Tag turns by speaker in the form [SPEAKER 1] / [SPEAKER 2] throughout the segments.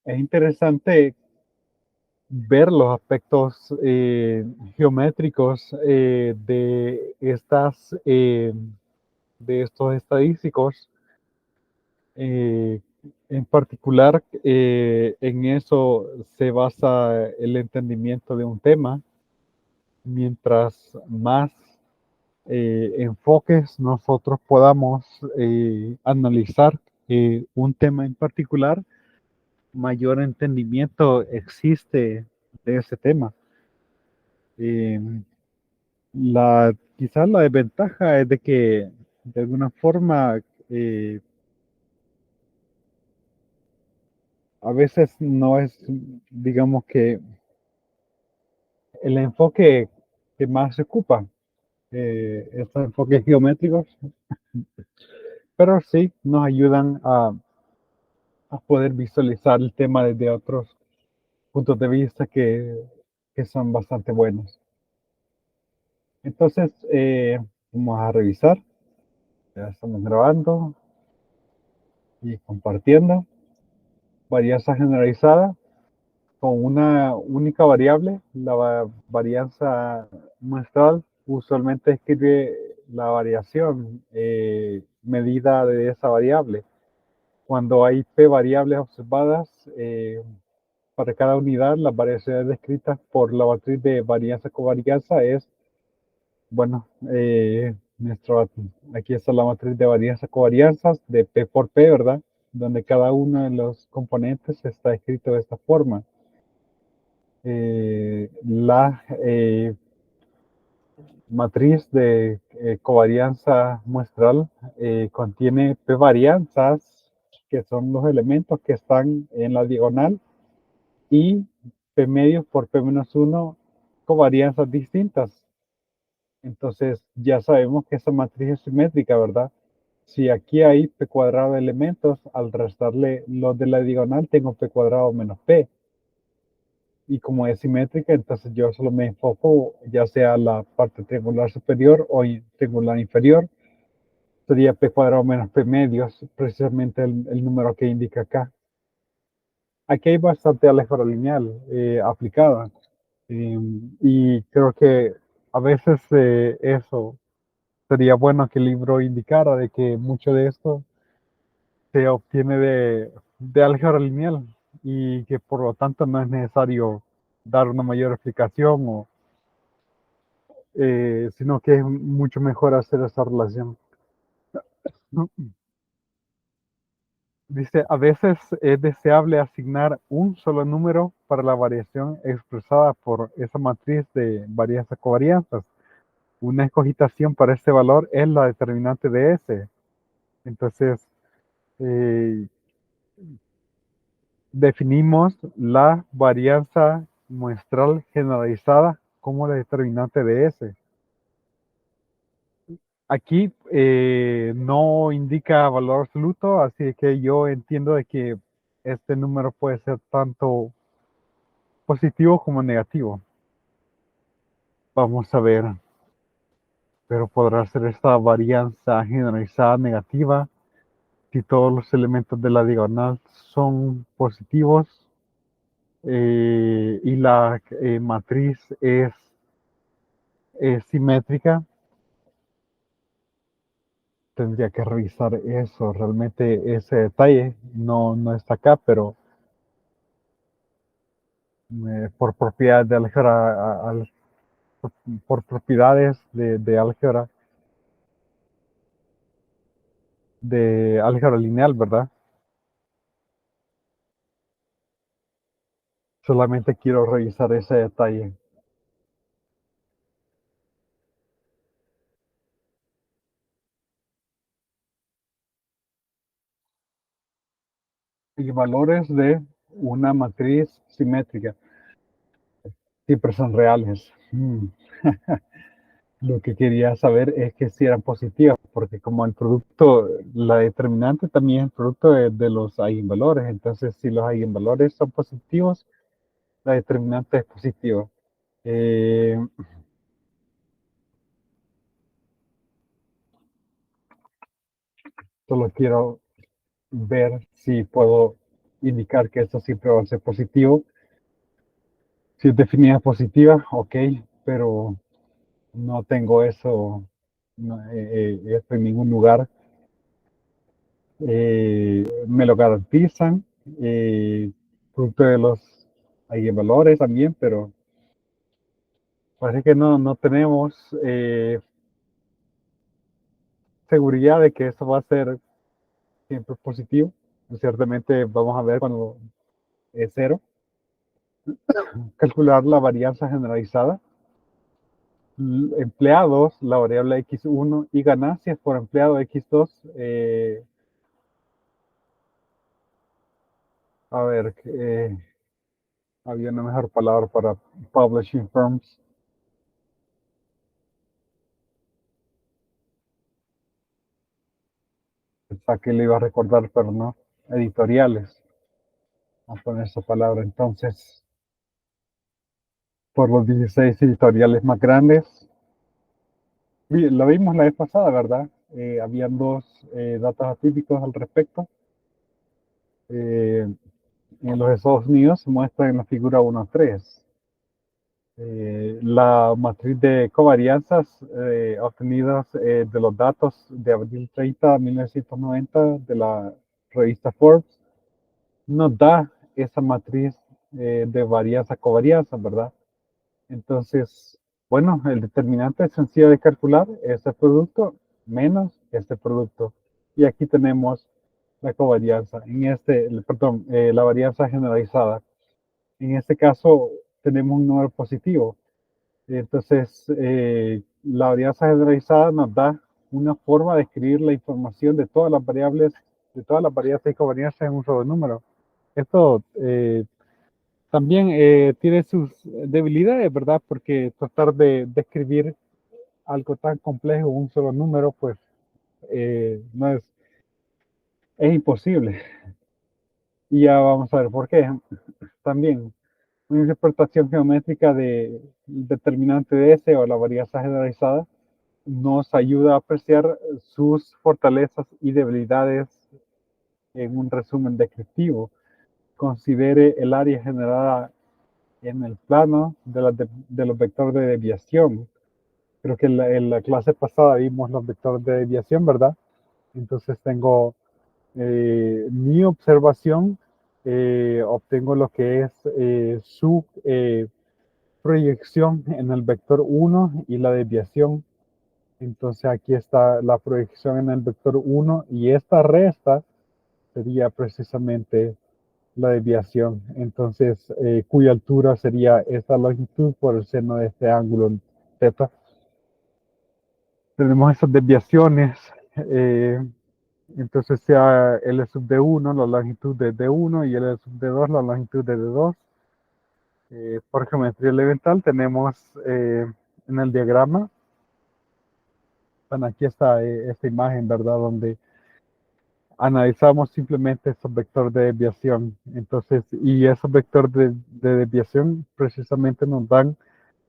[SPEAKER 1] Es interesante ver los aspectos geométricos de estos estadísticos. eh, en particular, en eso se basa el entendimiento de un tema. Mientras más enfoques nosotros podamos analizar un tema en particular, mayor entendimiento existe de ese tema. Eh, Quizás la desventaja es de que de alguna forma eh, a veces no es, digamos que el enfoque que más se ocupa, estos enfoques geométricos, pero sí nos ayudan a poder visualizar el tema desde otros puntos de vista que son bastante buenos. Entonces, vamos a revisar. Ya estamos grabando y compartiendo. Varianza generalizada con una única variable. La varianza muestral usualmente escribe la variación medida de esa variable. Cuando hay p variables observadas, para cada unidad, las variaciones descritas por la matriz de varianza covarianza es, bueno, aquí está la matriz de varianza covarianzas de P por P, ¿verdad? Donde cada uno de los componentes está escrito de esta forma. La matriz de covarianza muestral contiene P varianzas, que son los elementos que están en la diagonal, y P medios por P menos 1 covarianzas distintas. Entonces ya sabemos que esa matriz es simétrica, ¿verdad? Si aquí hay p cuadrado de elementos, al restarle los de la diagonal tengo p cuadrado menos p. Y como es simétrica, entonces yo solo me enfoco ya sea la parte triangular superior o triangular inferior. Sería p cuadrado menos p medios, precisamente el número que indica acá. Aquí hay bastante álgebra lineal aplicada. Y creo que a veces eso sería bueno que el libro indicara de que mucho de esto se obtiene de álgebra lineal y que por lo tanto no es necesario dar una mayor explicación, sino que es mucho mejor hacer esa relación. Dice, a veces es deseable asignar un solo número para la variación expresada por esa matriz de varianzas covarianzas. Una escogitación para este valor es la determinante de S. Entonces, eh, definimos la varianza muestral generalizada como la determinante de S. Aquí no indica valor absoluto, así que yo entiendo de que este número puede ser tanto positivo como negativo. Vamos a ver, pero podrá ser esta varianza generalizada negativa si todos los elementos de la diagonal son positivos y la matriz es simétrica. Tendría que revisar eso, realmente ese detalle no está acá, pero por propiedades de álgebra, por propiedades de álgebra lineal, ¿verdad? Solamente quiero revisar ese detalle. Y valores de una matriz simétrica siempre son reales. Lo que quería saber es que si eran positivas, porque como el producto, la determinante también es el producto de los eigenvalores. Entonces, si los eigenvalores son positivos, la determinante es positiva. Eh, Solo quiero ver si puedo. indicar que esto siempre va a ser positivo. Si es definida positiva, ok, pero no tengo eso, no, esto en ningún lugar. Me lo garantizan. Producto de los, hay valores también, pero parece que no tenemos seguridad de que eso va a ser siempre positivo. Ciertamente vamos a ver cuando es cero. Calcular la varianza generalizada. Empleados, la variable x1 y ganancias por empleado x2. A ver, había una mejor palabra para publishing firms. Pensaba que le iba a recordar, pero no. Editoriales. Vamos a poner esa palabra entonces. Por los 16 editoriales más grandes. Lo vimos la vez pasada, ¿verdad? Habían dos datos atípicos al respecto. En los Estados Unidos se muestra en la figura 1.3. La matriz de covarianzas obtenidas de los datos de abril 30 de 1990 de la revista Forbes nos da esa matriz de varianza covarianza, ¿verdad? Entonces, bueno, el determinante es sencillo de calcular, este producto menos este producto. Y aquí tenemos la covarianza, perdón, la varianza generalizada. En este caso tenemos un número positivo. Entonces, la varianza generalizada nos da una forma de escribir la información de todas las variables, de todas las varianzas y covarianzas en un solo número. Esto también tiene sus debilidades, ¿verdad? Porque tratar de describir algo tan complejo en un solo número, pues no es imposible. Y ya vamos a ver por qué. También una interpretación geométrica de determinante de S o la varianza generalizada nos ayuda a apreciar sus fortalezas y debilidades en un resumen descriptivo. Considere el área generada en el plano de los vectores de desviación. Creo que en la clase pasada vimos los vectores de desviación, ¿verdad? Entonces tengo mi observación, obtengo lo que es su proyección en el vector 1 y la desviación. Entonces aquí está la proyección en el vector 1 y esta resta sería precisamente la desviación. Entonces, cuya altura sería esta longitud por el seno de este ángulo θ. Tenemos esas desviaciones. Entonces sea L sub de 1 la longitud de D1 y L sub de 2 la longitud de D2. Por geometría elemental tenemos en el diagrama, bueno, aquí está esta imagen, ¿verdad? Donde analizamos simplemente esos vectores de desviación. Entonces, y esos vectores de desviación precisamente nos dan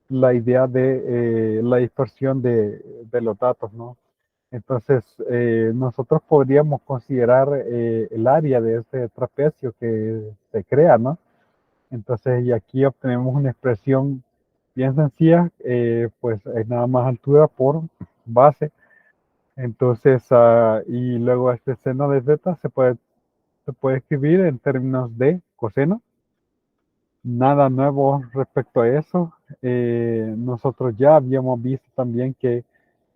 [SPEAKER 1] la idea de la dispersión de los datos, ¿no? Entonces, nosotros podríamos considerar el área de ese trapecio que se crea, ¿no? Entonces, y aquí obtenemos una expresión bien sencilla, pues es nada más altura por base. Entonces, y luego este seno de zeta se puede escribir en términos de coseno. Nada nuevo respecto a eso. Nosotros ya habíamos visto también que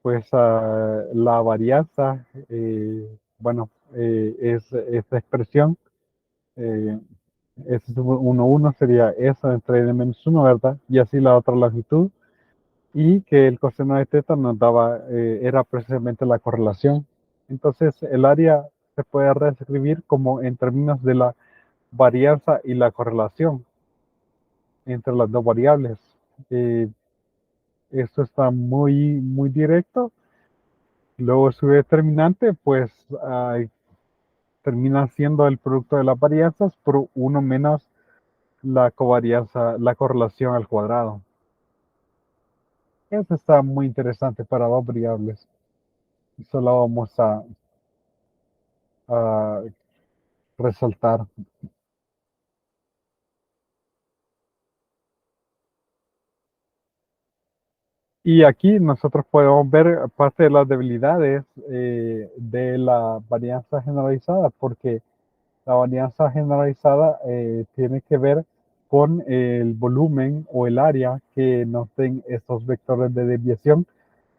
[SPEAKER 1] pues la varianza, bueno, es esta expresión, eh, S sub 1 sería eso entre n menos 1, ¿verdad? Y así la otra longitud. Y que el coseno de teta nos daba, era precisamente la correlación. Entonces el área se puede reescribir como en términos de la varianza y la correlación entre las dos variables. Eh, Esto está muy directo. Luego su determinante, pues termina siendo el producto de las varianzas por 1 menos la covarianza, la correlación al cuadrado. Eso está muy interesante para dos variables. Eso lo vamos a resaltar. Y aquí nosotros podemos ver parte de las debilidades de la varianza generalizada, porque la varianza generalizada tiene que ver con el volumen o el área que nos den estos vectores de desviación.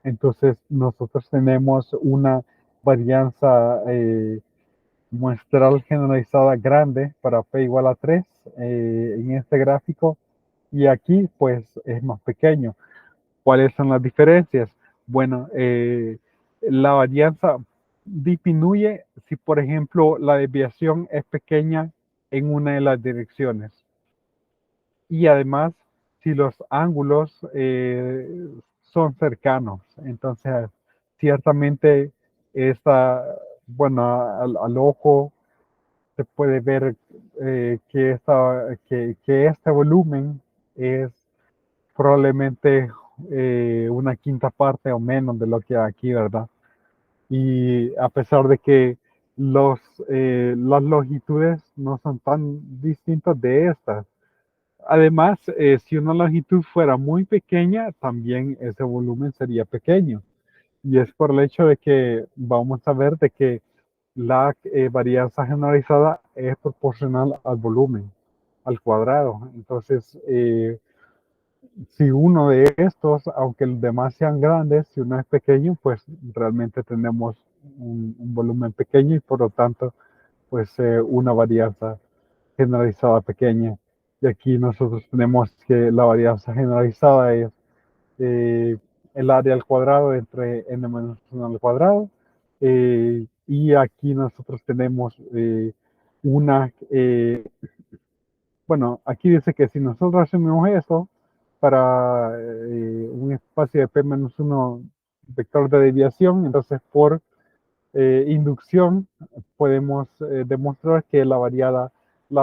[SPEAKER 1] Entonces nosotros tenemos una varianza muestral generalizada grande para p igual a 3 en este gráfico, y aquí pues es más pequeño. ¿Cuáles son las diferencias? Bueno, la varianza disminuye si, por ejemplo, la desviación es pequeña en una de las direcciones. Y además, si los ángulos son cercanos. Entonces, ciertamente, esta, bueno, al ojo se puede ver que este volumen es probablemente una quinta parte o menos de lo que hay aquí, ¿verdad? Y a pesar de que los, las longitudes no son tan distintas de estas. Además, si una longitud fuera muy pequeña, también ese volumen sería pequeño. Y es por el hecho de que vamos a ver de que la varianza generalizada es proporcional al volumen, al cuadrado. Entonces, si uno de estos, aunque los demás sean grandes, si uno es pequeño, pues realmente tenemos un volumen pequeño y por lo tanto, pues una varianza generalizada pequeña. Y aquí nosotros tenemos que la varianza generalizada es eh, el área al cuadrado entre n-1 al cuadrado. Y aquí nosotros tenemos una bueno, aquí dice que si nosotros hacemos eso para un espacio de P-1 vector de desviación, entonces por inducción podemos demostrar que la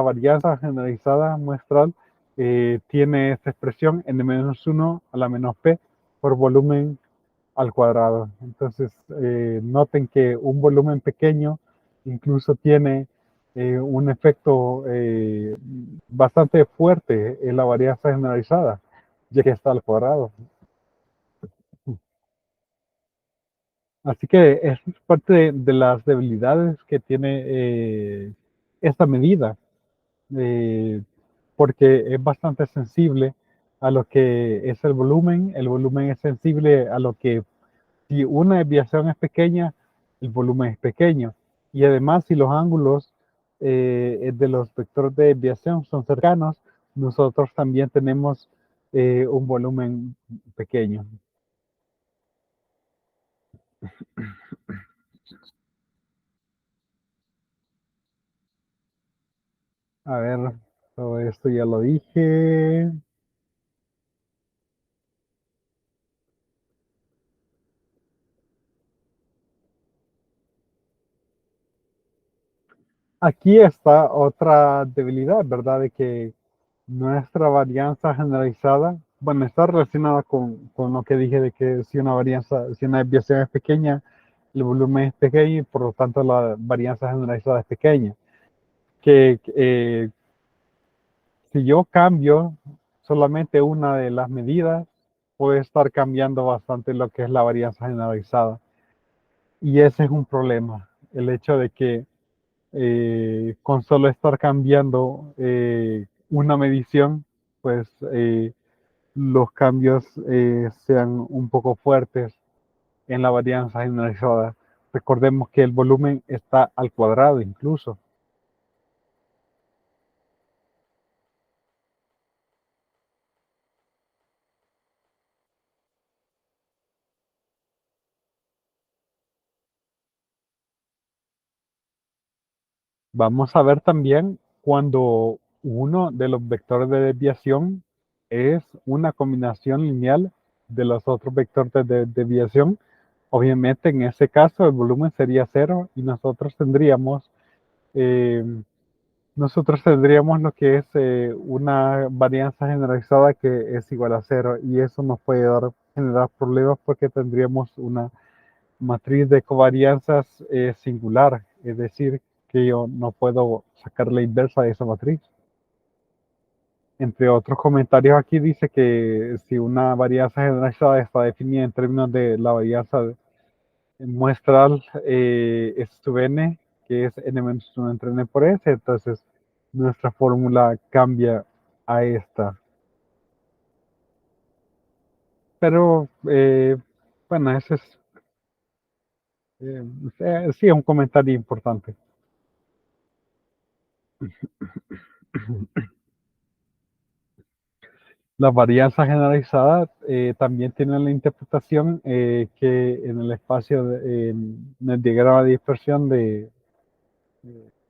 [SPEAKER 1] varianza generalizada muestral tiene esta expresión n-1 a la menos p por volumen al cuadrado. Entonces, noten que un volumen pequeño incluso tiene un efecto bastante fuerte en la varianza generalizada, ya que está al cuadrado. Así que es parte de las debilidades que tiene esta medida, eh, porque es bastante sensible a lo que es el volumen es sensible a lo que si una desviación es pequeña, el volumen es pequeño. Y además, si los ángulos de los vectores de desviación son cercanos, nosotros también tenemos un volumen pequeño. A ver, todo esto ya lo dije. Aquí está otra debilidad, ¿verdad? De que nuestra varianza generalizada, bueno, está relacionada con lo que dije de que si una varianza, si una desviación es pequeña, el volumen es pequeño y por lo tanto la varianza generalizada es pequeña. Que si yo cambio solamente una de las medidas, puede estar cambiando bastante lo que es la varianza generalizada. Y ese es un problema, el hecho de que con solo estar cambiando una medición, pues los cambios sean un poco fuertes en la varianza generalizada. Recordemos que el volumen está al cuadrado incluso. Vamos a ver también cuando uno de los vectores de desviación es una combinación lineal de los otros vectores de desviación. Obviamente en ese caso el volumen sería cero y eh, nosotros tendríamos lo que es una varianza generalizada que es igual a cero, y eso nos puede generar problemas porque tendríamos una matriz de covarianzas singular, es decir, que yo no puedo sacar la inversa de esa matriz. Entre otros comentarios aquí dice que si una varianza generalizada está definida en términos de la varianza muestral es sub n, que es n-1 entre n por s, entonces nuestra fórmula cambia a esta. Pero, bueno, ese es, sí, es un comentario importante. La varianza generalizada también tiene la interpretación que en el espacio, en el diagrama de dispersión de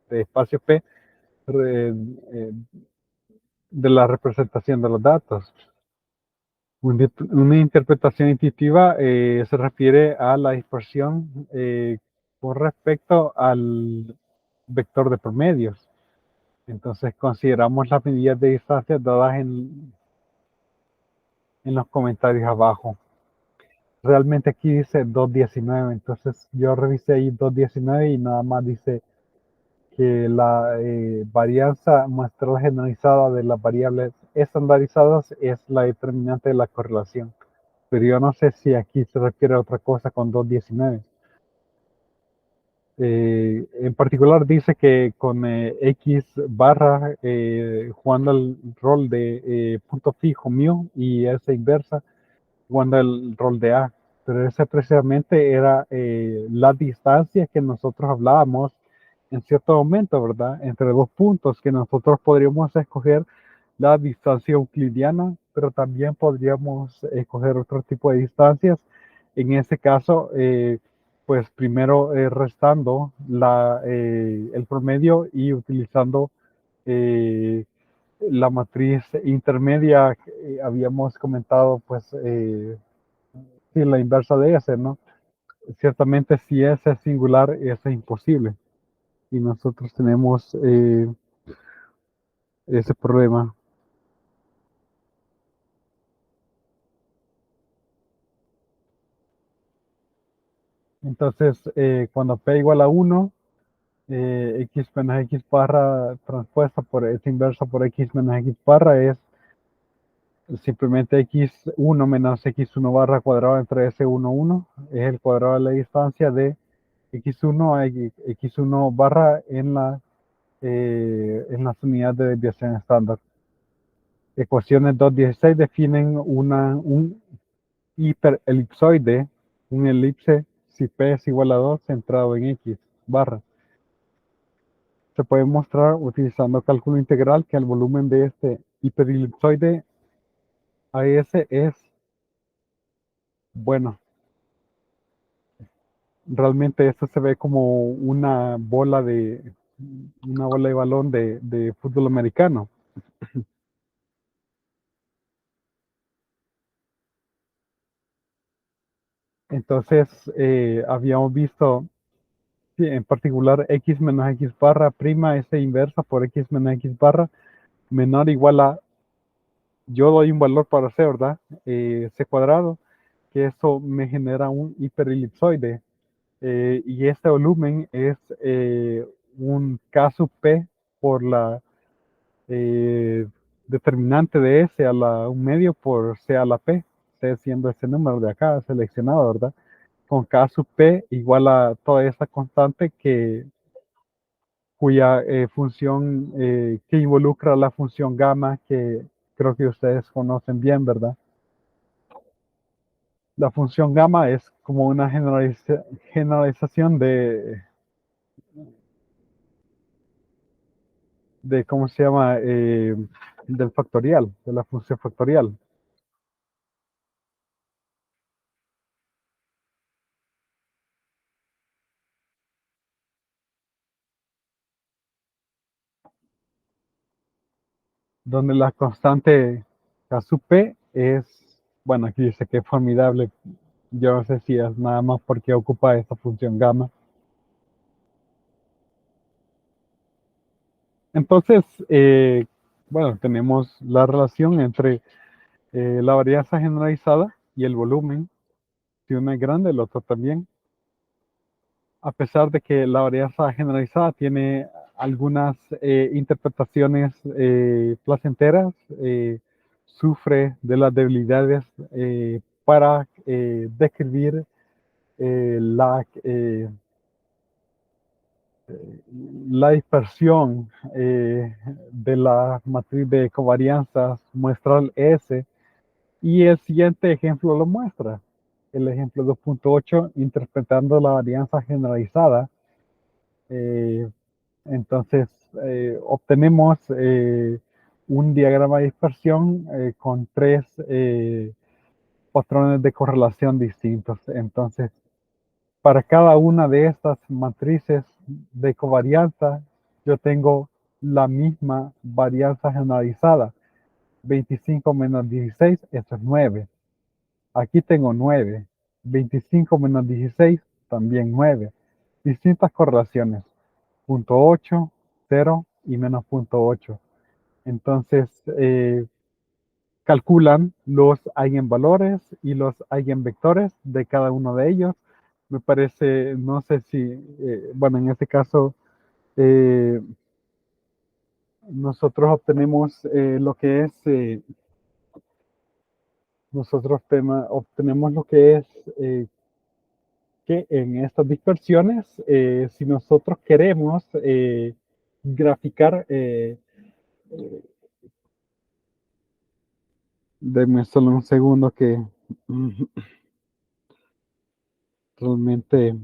[SPEAKER 1] espacio P, eh, de la representación de los datos. Una interpretación intuitiva se refiere a la dispersión con respecto al vector de promedios. Entonces consideramos las medidas de distancia dadas en los comentarios abajo. Realmente aquí dice 2.19, entonces yo revisé ahí 2.19 y nada más dice que la varianza muestral generalizada de las variables estandarizadas es la determinante de la correlación. Pero yo no sé si aquí se refiere a otra cosa con 2.19. En particular dice que con X barra jugando el rol de punto fijo mu y S inversa jugando el rol de A. Pero ese precisamente era la distancia que nosotros hablábamos en cierto momento, ¿verdad? Entre dos puntos que nosotros podríamos escoger la distancia euclidiana, pero también podríamos escoger otro tipo de distancias. En ese caso, pues primero restando el promedio y utilizando la matriz intermedia que habíamos comentado, pues sí, la inversa de S, ¿no? Ciertamente si S es singular, S es imposible. Y nosotros tenemos ese problema. Entonces, cuando P igual a 1, X menos X barra transpuesta por S inversa por X menos X barra es simplemente X1 menos X1 barra cuadrado entre S1, 1. Es el cuadrado de la distancia de X1 a X1 barra en las unidades de desviación estándar. Ecuaciones 2.16 definen un hiperelipsoide, un elipse si P es igual a 2 centrado en X barra. Se puede mostrar utilizando cálculo integral que el volumen de este hiperelipsoide AS es, bueno, realmente esto se ve como una bola de balón de fútbol americano. Entonces, habíamos visto, sí, en particular, x menos x barra prima S inversa por x menos x barra menor o igual a, yo doy un valor para C, ¿verdad? C cuadrado, que eso me genera un hiperelipsoide. Y este volumen es un K sub P por la eh, determinante de S a la 1 medio por C a la P, C siendo ese número de acá seleccionado, ¿verdad? Con K sub P igual a toda esa constante cuya función, que involucra la función gamma, que creo que ustedes conocen bien, ¿verdad? La función gamma es como una generalización de ¿cómo se llama? Del factorial, de la función factorial. Donde la constante K sub P es, bueno, aquí dice que es formidable. Yo no sé si es nada más porque ocupa esta función gamma. Entonces, bueno, tenemos la relación entre la varianza generalizada y el volumen. Si uno es grande, el otro también. A pesar de que la varianza generalizada tiene algunas interpretaciones placenteras, sufre de las debilidades para describir la dispersión de la matriz de covarianzas muestral S, y el siguiente ejemplo lo muestra. El ejemplo 2.8, interpretando la varianza generalizada. Eh, entonces, obtenemos un diagrama de dispersión con tres patrones de correlación distintos. Entonces, para cada una de estas matrices de covarianza, yo tengo la misma varianza generalizada. 25 menos 16, eso es 9. Aquí tengo 9. 25 menos 16, también 9. Distintas correlaciones. Punto 8, 0 y menos punto 8. Entonces, calculan los eigenvalores y los eigenvectores de cada uno de ellos. Me parece, no sé si, bueno, en este caso, eh, nosotros obtenemos lo que es, obtenemos lo que es que en estas dispersiones, si nosotros queremos graficar, denme solo un segundo que realmente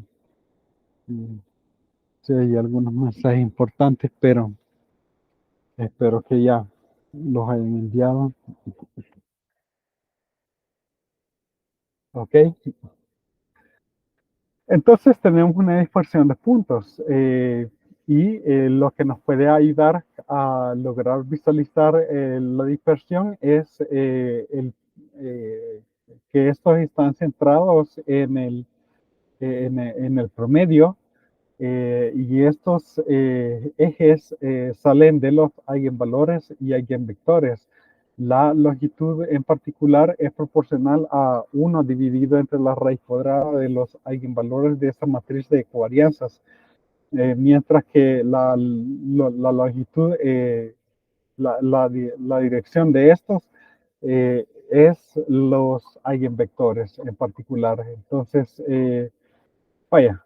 [SPEAKER 1] sí hay algunos mensajes importantes, pero espero que ya los hayan enviado. Ok. Entonces tenemos una dispersión de puntos y lo que nos puede ayudar a lograr visualizar la dispersión es que estos están centrados en el promedio y estos ejes salen de los eigenvalores y eigenvectores. La longitud en particular es proporcional a 1 dividido entre la raíz cuadrada de los eigenvalores de esta matriz de covarianzas, mientras que la longitud, la dirección de estos es los eigenvectores en particular. Entonces, vaya,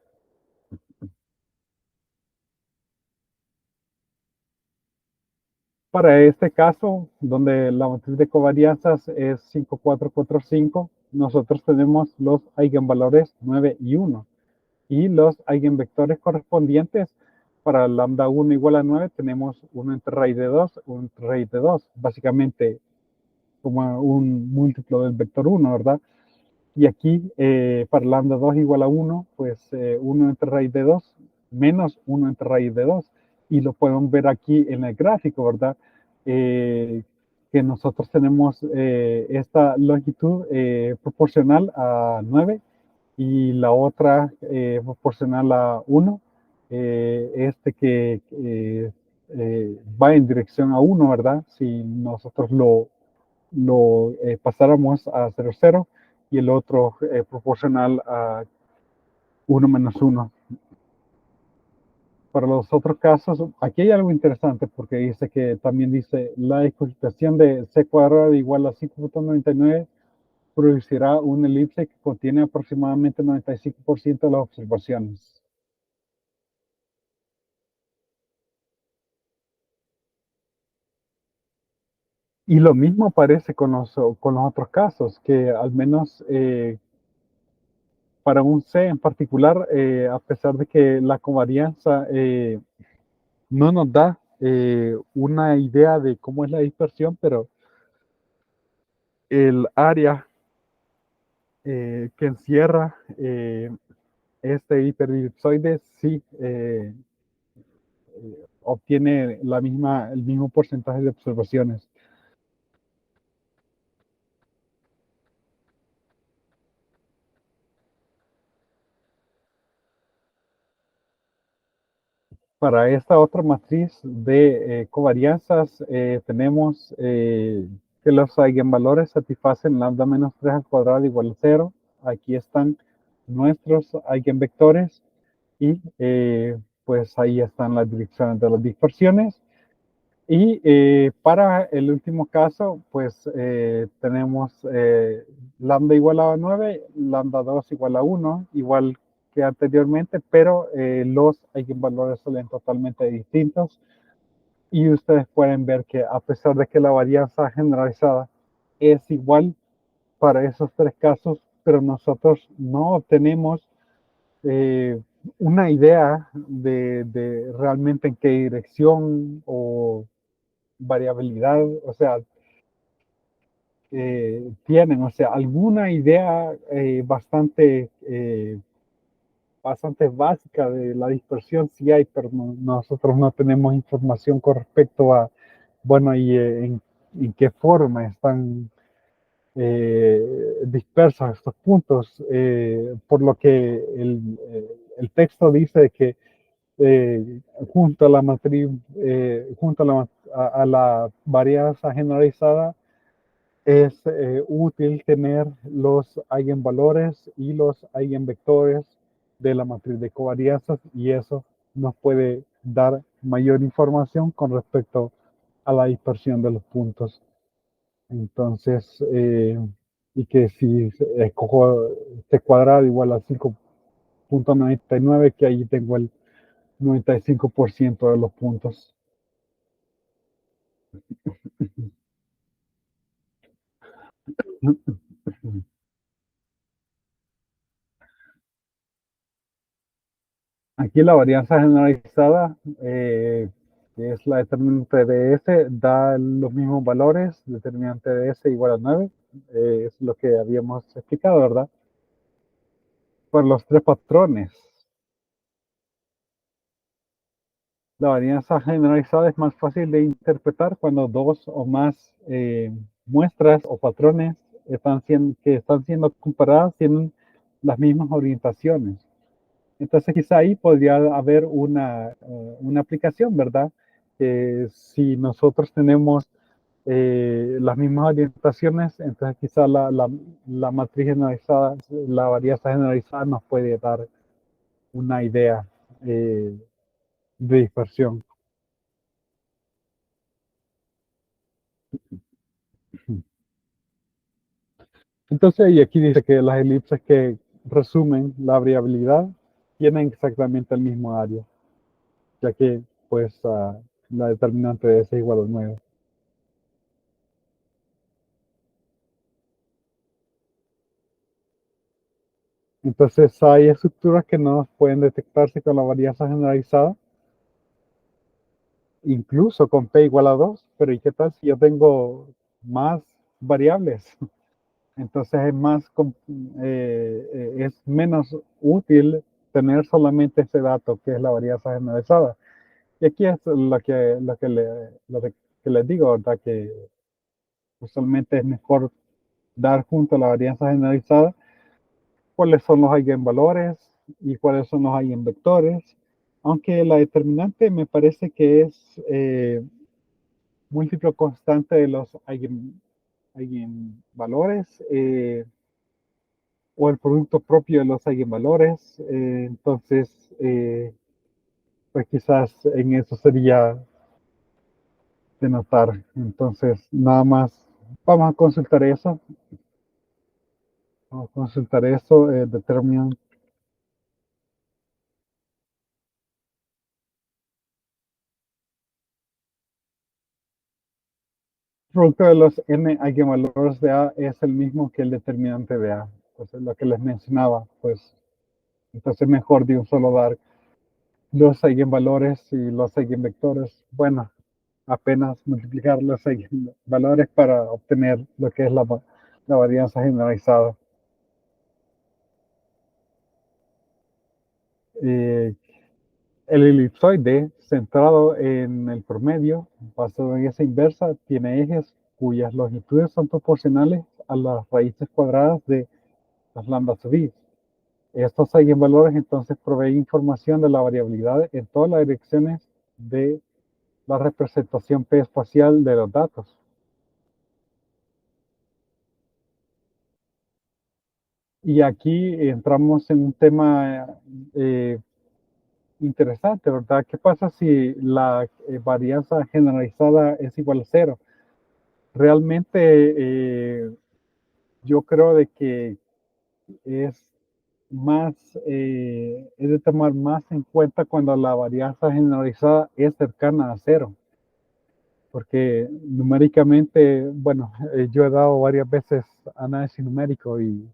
[SPEAKER 1] para este caso, donde la matriz de covarianzas es 5445, nosotros tenemos los eigenvalores 9 y 1 y los eigenvectores correspondientes para lambda 1 igual a 9 tenemos 1 entre raíz de 2, 1 entre raíz de 2, básicamente como un múltiplo del vector 1, ¿verdad? Y aquí, para lambda 2 igual a 1, pues 1 entre raíz de 2 menos 1 entre raíz de 2. Y lo podemos ver aquí en el gráfico, ¿verdad? Que nosotros tenemos esta longitud proporcional a 9 y la otra proporcional a 1. Este que va en dirección a 1, ¿verdad? Si nosotros lo pasáramos a 0, 0 y el otro proporcional a 1 menos 1. Para los otros casos, aquí hay algo interesante porque dice que también dice la exposición de c cuadrado igual a 5.99 producirá una elipse que contiene aproximadamente 95% de las observaciones. Y lo mismo aparece con los otros casos, que al menos para un C en particular, a pesar de que la covarianza no nos da una idea de cómo es la dispersión, pero el área que encierra este hiperelipsoide sí obtiene el mismo porcentaje de observaciones. Para esta otra matriz de covarianzas tenemos que los eigenvalores satisfacen lambda menos 3 al cuadrado igual a 0. Aquí están nuestros eigenvectores y pues ahí están las direcciones de las dispersiones. Y para el último caso, pues tenemos lambda igual a 9, lambda 2 igual a 1, igual que anteriormente, pero los eigenvalores salen totalmente distintos. Y ustedes pueden ver que a pesar de que la varianza generalizada es igual para esos tres casos, pero nosotros no obtenemos eh, una idea de realmente en qué dirección o variabilidad, o sea, tienen, o sea, alguna idea bastante básica de la dispersión sí hay, pero nosotros no tenemos información con respecto a, bueno, y en qué forma están dispersos estos puntos, por lo que el texto dice que junto a la matriz, junto a la varianza generalizada, es útil tener los eigenvalores y los eigenvectores de la matriz de covarianzas y eso nos puede dar mayor información con respecto a la dispersión de los puntos. Entonces, y que si escojo este cuadrado igual a 5.99, que ahí tengo el 95% de los puntos. Aquí la varianza generalizada, que es la determinante de S, da los mismos valores, determinante de S igual a 9, es lo que habíamos explicado, ¿verdad? Por los tres patrones. La varianza generalizada es más fácil de interpretar cuando dos o más muestras o patrones que están siendo comparadas tienen las mismas orientaciones. Entonces quizá ahí podría haber una aplicación, ¿verdad? Si nosotros tenemos las mismas orientaciones, entonces quizá la matriz generalizada, la varianza generalizada nos puede dar una idea de dispersión. Entonces, y aquí dice que las elipses que resumen la variabilidad tienen exactamente el mismo área, ya que pues la determinante de S es igual a 9. Entonces hay estructuras que no pueden detectarse con la varianza generalizada, incluso con P igual a 2, pero ¿y qué tal si yo tengo más variables? Entonces es menos útil tener solamente ese dato que es la varianza generalizada. Y aquí es lo que les digo, ¿verdad? Que usualmente es mejor dar junto a la varianza generalizada cuáles son los eigenvalores y cuáles son los eigenvectores, aunque la determinante me parece que es múltiplo constante de los eigenvalores o el producto propio de los eigenvalores, entonces pues quizás en eso sería de notar. Entonces, nada más, vamos a consultar eso, determinan el producto de los n eigenvalores de A es el mismo que el determinante de A. Entonces, lo que les mencionaba, pues, entonces mejor de un solo dar los eigenvalores y los eigenvectores. Bueno, apenas multiplicar los eigenvalores para obtener lo que es la varianza generalizada. Eh, El elipsoide, centrado en el promedio, basado en esa inversa, tiene ejes cuyas longitudes son proporcionales a las raíces cuadradas de las lambda sub i. Estos eigenvalores entonces proveen información de la variabilidad en todas las direcciones de la representación P espacial de los datos. Y aquí entramos en un tema interesante, ¿verdad? ¿Qué pasa si la varianza generalizada es igual a cero? Realmente yo creo de que es más, es de tomar más en cuenta cuando la varianza generalizada es cercana a cero, porque numéricamente, bueno, yo he dado varias veces análisis numérico y,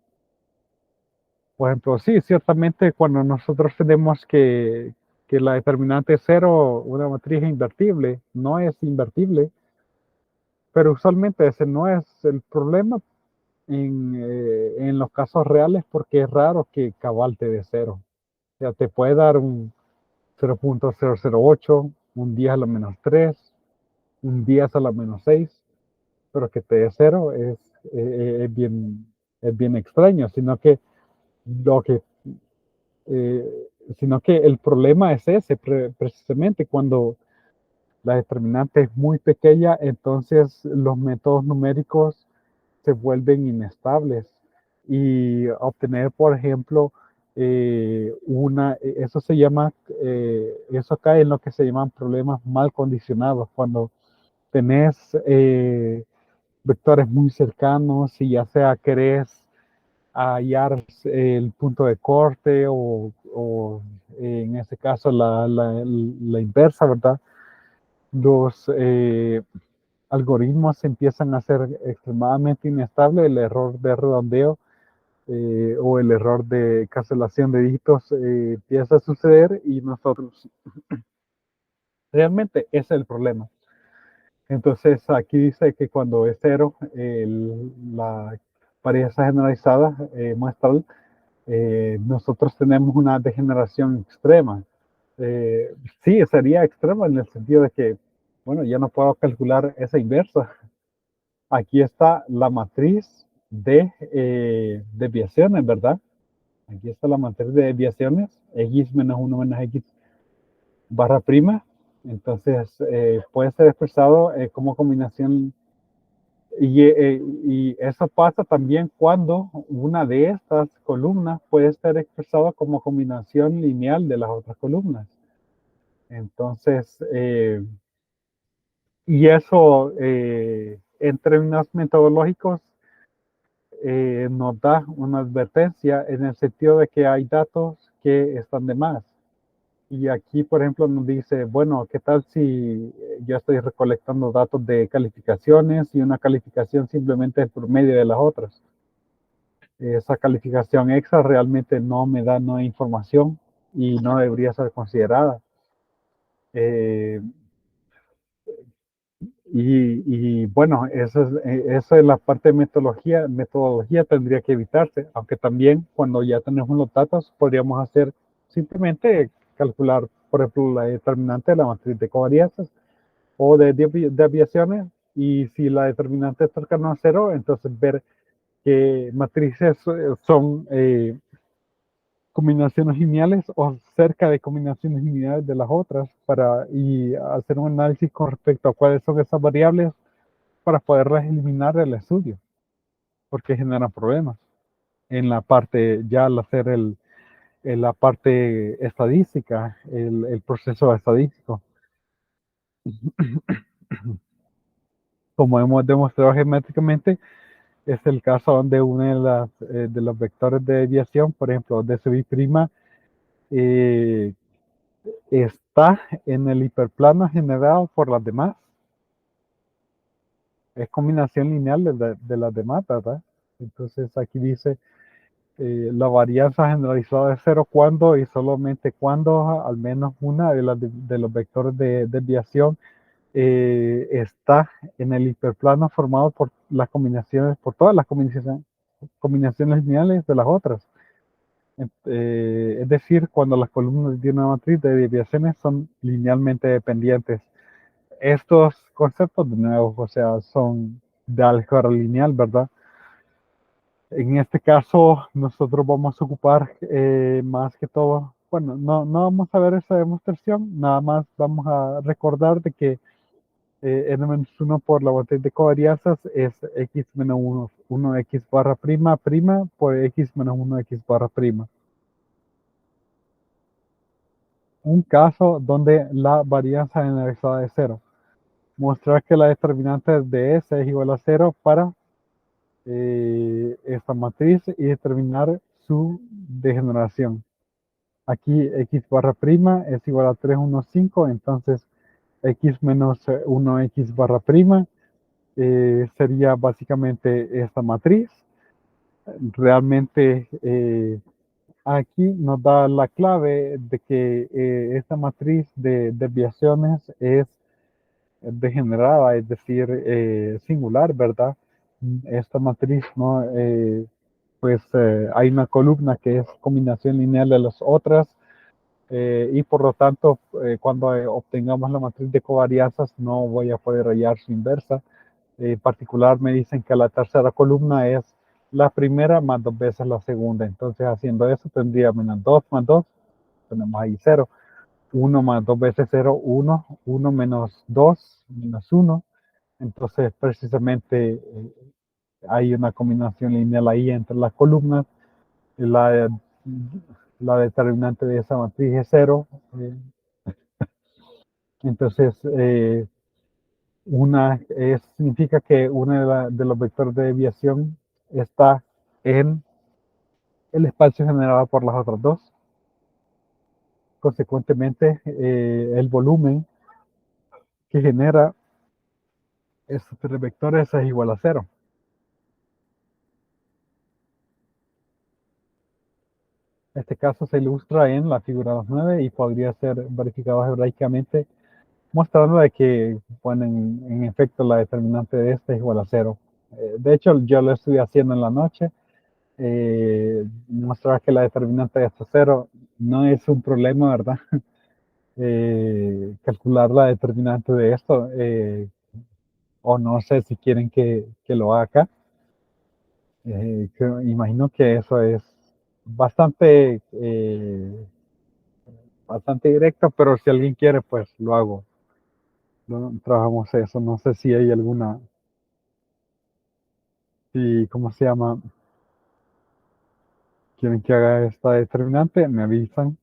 [SPEAKER 1] por ejemplo, sí, ciertamente cuando nosotros tenemos que la determinante es cero, una matriz invertible, no es invertible, pero usualmente ese no es el problema en los casos reales porque es raro que cabal te dé cero. O sea, te puede dar un 0.008, un 10 a la menos 3, un 10 a la menos 6, pero que te dé cero es bien extraño, lo que, sino que el problema es ese, precisamente cuando la determinante es muy pequeña, entonces los métodos numéricos se vuelven inestables y obtener, por ejemplo, eso se llama, eso cae en lo que se llaman problemas mal condicionados, cuando tenés vectores muy cercanos y ya sea querés hallar el punto de corte o en este caso la inversa, ¿verdad? Los algoritmos empiezan a ser extremadamente inestables, el error de redondeo o el error de cancelación de dígitos empieza a suceder y nosotros realmente ese es el problema. Entonces aquí dice que cuando es cero, la varianza generalizada muestral, nosotros tenemos una degeneración extrema. Eh, sí, sería extrema en el sentido de que, bueno, ya no puedo calcular esa inversa. Aquí está la matriz de desviaciones, ¿verdad? Aquí está la matriz de desviaciones, x menos 1 menos x barra prima. Entonces, puede ser expresado como combinación. Y eso pasa también cuando una de estas columnas puede ser expresada como combinación lineal de las otras columnas. Entonces, y eso en términos metodológicos nos da una advertencia en el sentido de que hay datos que están de más. Y aquí, por ejemplo, nos dice, bueno, ¿qué tal si yo estoy recolectando datos de calificaciones y una calificación simplemente es por medio de las otras? Esa calificación extra realmente no me da nueva información y no debería ser considerada. Eh, y bueno, eso es la parte de metodología. Metodología tendría que evitarse, aunque también cuando ya tenemos los datos podríamos hacer simplemente calcular, por ejemplo, la determinante de la matriz de covarianzas o de desviaciones y si la determinante es cercana a cero, entonces ver qué matrices son combinaciones lineales o cerca de combinaciones lineales de las otras y hacer un análisis con respecto a cuáles son esas variables para poderlas eliminar del estudio, porque generan problemas en la parte, ya al hacer en la parte estadística, el proceso estadístico. Como hemos demostrado geométricamente, es el caso donde uno de los vectores de desviación, por ejemplo, de subprima, eh, está en el hiperplano generado por las demás. Es combinación lineal de las demás, ¿verdad? Entonces aquí dice la varianza generalizada de cero cuando y solamente cuando al menos una de los vectores de desviación está en el hiperplano formado por las combinaciones, por todas las combinaciones lineales de las otras. Es decir, cuando las columnas de una matriz de desviaciones son linealmente dependientes. Estos conceptos, de nuevo, o sea, son de álgebra lineal, ¿verdad? En este caso, nosotros vamos a ocupar más que todo, bueno, no vamos a ver esa demostración, nada más vamos a recordar de que n-1 por la matriz de covarianzas es x menos 1 x barra prima por x menos 1 x barra prima. un caso donde la varianza generalizada es cero. Mostrar que la determinante de S es igual a cero para esta matriz y determinar su degeneración. Aquí x barra prima es igual a 315, entonces x menos 1x barra prima sería básicamente esta matriz. Realmente aquí nos da la clave de que esta matriz de desviaciones es degenerada, es decir, singular, ¿verdad? Esta matriz, ¿no? Pues hay una columna que es combinación lineal de las otras y por lo tanto, cuando obtengamos la matriz de covarianzas, no voy a poder hallar su inversa. En particular, me dicen que la tercera columna es la primera más dos veces la segunda. Entonces, haciendo eso, tendría menos 2 más 2, tenemos ahí 0. 1 más 2 veces 0, 1. 1 menos 2, menos 1. Entonces, precisamente, hay una combinación lineal ahí entre las columnas. La, la determinante de esa matriz es 0. Entonces, significa que uno de los vectores de desviación está en el espacio generado por las otras dos. Consecuentemente, el volumen que genera estos tres vectores es igual a cero. Este caso se ilustra en la figura 2.9 y podría ser verificado algebraicamente mostrando de que, bueno, en efecto la determinante de este es igual a cero. De hecho, yo lo estoy haciendo en la noche. Mostrar que la determinante de este cero no es un problema, ¿verdad? Calcular la determinante de esto, o no sé si quieren que lo haga acá. Imagino que eso es bastante, bastante directo, pero si alguien quiere, pues lo hago. Trabajamos eso. No sé si hay alguna, si, ¿cómo se llama? Quieren que haga esta determinante, me avisan.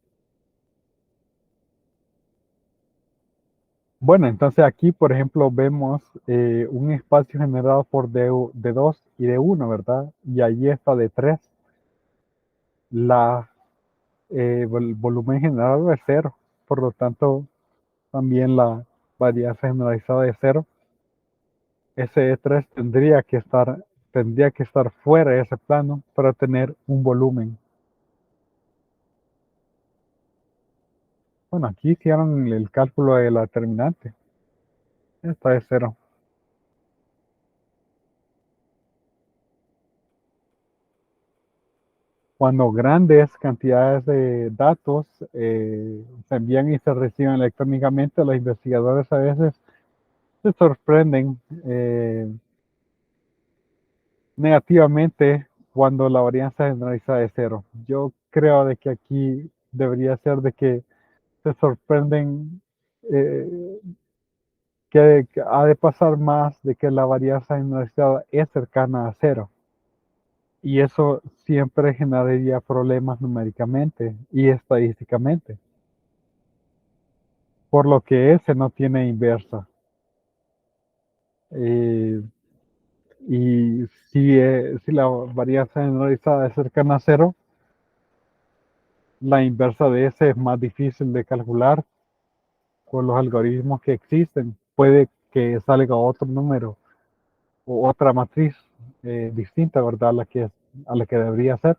[SPEAKER 1] Bueno, entonces aquí, por ejemplo, vemos un espacio generado por de 2 y de 1, ¿verdad? Y allí está de 3. El volumen generado es cero. Por lo tanto, también la varianza generalizada es cero. Ese de 3 tendría que estar fuera de ese plano para tener un volumen. Bueno, aquí hicieron el cálculo de la determinante. Esta es cero. Cuando grandes cantidades de datos se envían y se reciben electrónicamente, los investigadores a veces se sorprenden negativamente cuando la varianza generalizada es cero. Yo creo de que aquí debería ser de que se sorprenden eh, que ha de pasar más de que la varianza generalizada es cercana a cero. Y eso siempre generaría problemas numéricamente y estadísticamente. Por lo que S no tiene inversa. Eh, y si la varianza generalizada es cercana a cero, la inversa de S es más difícil de calcular con los algoritmos que existen. Puede que salga otro número o otra matriz distinta, ¿verdad? A la que debería ser.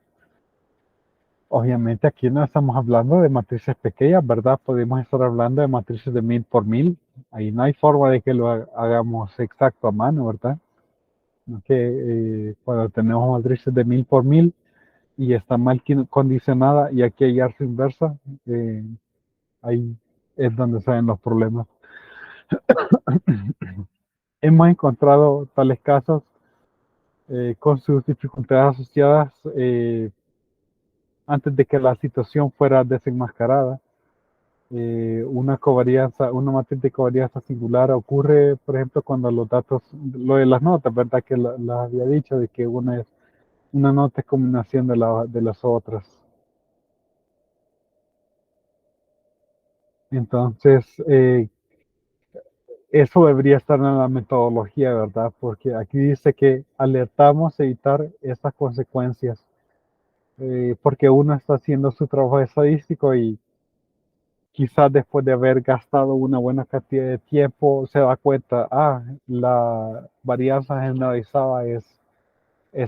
[SPEAKER 1] Obviamente aquí no estamos hablando de matrices pequeñas, ¿verdad? Podemos estar hablando de matrices de 1000 por 1000. Ahí no hay forma de que lo hagamos exacto a mano, ¿verdad? ¿No? Que cuando tenemos matrices de 1000 por 1000 y está mal condicionada y aquí hay arco inversa, eh, ahí es donde salen los problemas. Hemos encontrado tales casos con sus dificultades asociadas antes de que la situación fuera desenmascarada. Una matriz de covarianza singular ocurre, por ejemplo, cuando los datos, lo de las notas, ¿verdad? Que las había dicho, de que una nota es combinación de las otras. Entonces, eso debería estar en la metodología, ¿verdad? Porque aquí dice que alertamos a evitar esas consecuencias, porque uno está haciendo su trabajo estadístico y quizás después de haber gastado una buena cantidad de tiempo se da cuenta, la varianza generalizada es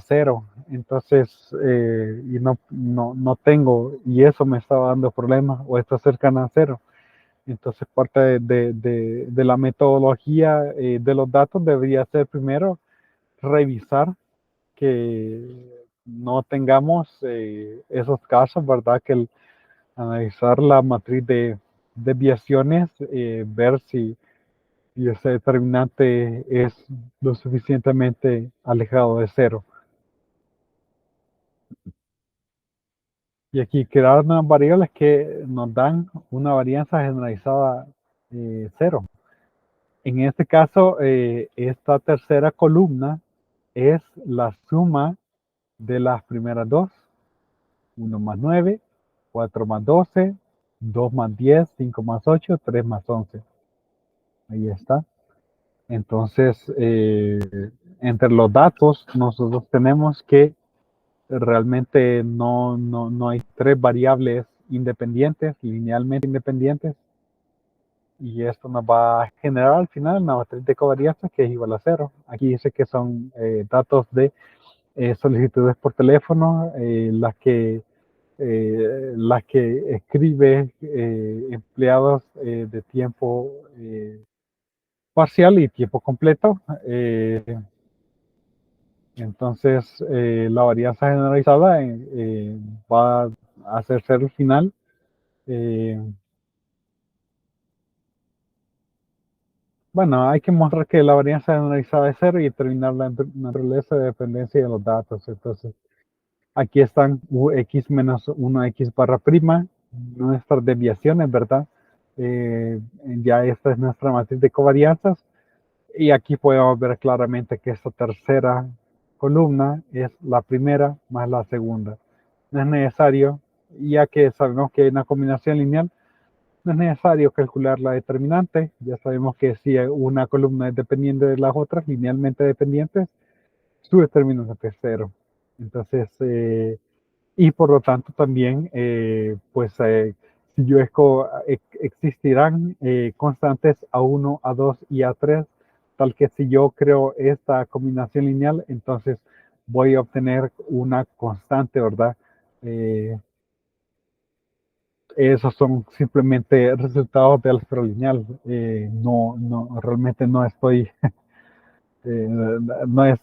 [SPEAKER 1] cero. Entonces, y no tengo, y eso me estaba dando problemas, o está cercana a cero. Entonces, parte de la metodología de los datos debería ser primero revisar que no tengamos esos casos, ¿verdad? Que analizar la matriz de desviaciones, ver si ese determinante es lo suficientemente alejado de cero. Y aquí crear unas variables que nos dan una varianza generalizada cero. En este caso, esta tercera columna es la suma de las primeras dos. 1 más 9, 4 más 12, 2 más 10, 5 más 8, 3 más 11. Ahí está. Entonces, entre los datos, nosotros tenemos que realmente no hay tres variables independientes, linealmente independientes, y esto nos va a generar al final una matriz de covarianza que es igual a cero. Aquí dice que son datos de solicitudes por teléfono, las que escribe empleados de tiempo parcial y tiempo completo. Entonces, la varianza generalizada va a hacer ser el final. Eh, bueno, hay que mostrar que la varianza generalizada es cero y determinar la naturaleza de dependencia de los datos. Entonces, aquí están ux menos 1x barra prima, nuestras desviaciones, ¿verdad? Eh, ya esta es nuestra matriz de covarianzas. Y aquí podemos ver claramente que esta tercera columna es la primera más la segunda. No es necesario, ya que sabemos que hay una combinación lineal, no es necesario calcular la determinante. Ya sabemos que si una columna es dependiente de las otras, linealmente dependientes, su determinante es cero. Entonces, y por lo tanto también, si yo existirán constantes A1, A2 y A3, tal que si yo creo esta combinación lineal, entonces voy a obtener una constante, ¿verdad? Eh, Esos son simplemente resultados de álgebra lineal. Realmente no estoy, no es,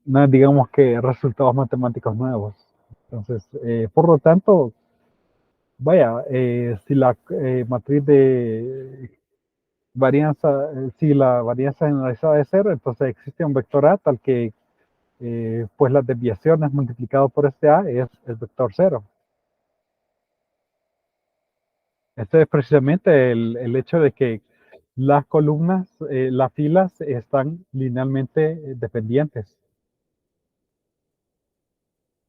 [SPEAKER 1] no es, digamos que resultados matemáticos nuevos. Entonces, por lo tanto, vaya, si la matriz de varianza, si la varianza generalizada es cero, entonces existe un vector A tal que pues las desviaciones multiplicado por este A es el vector cero. Este es precisamente el hecho de que las columnas, las filas están linealmente dependientes.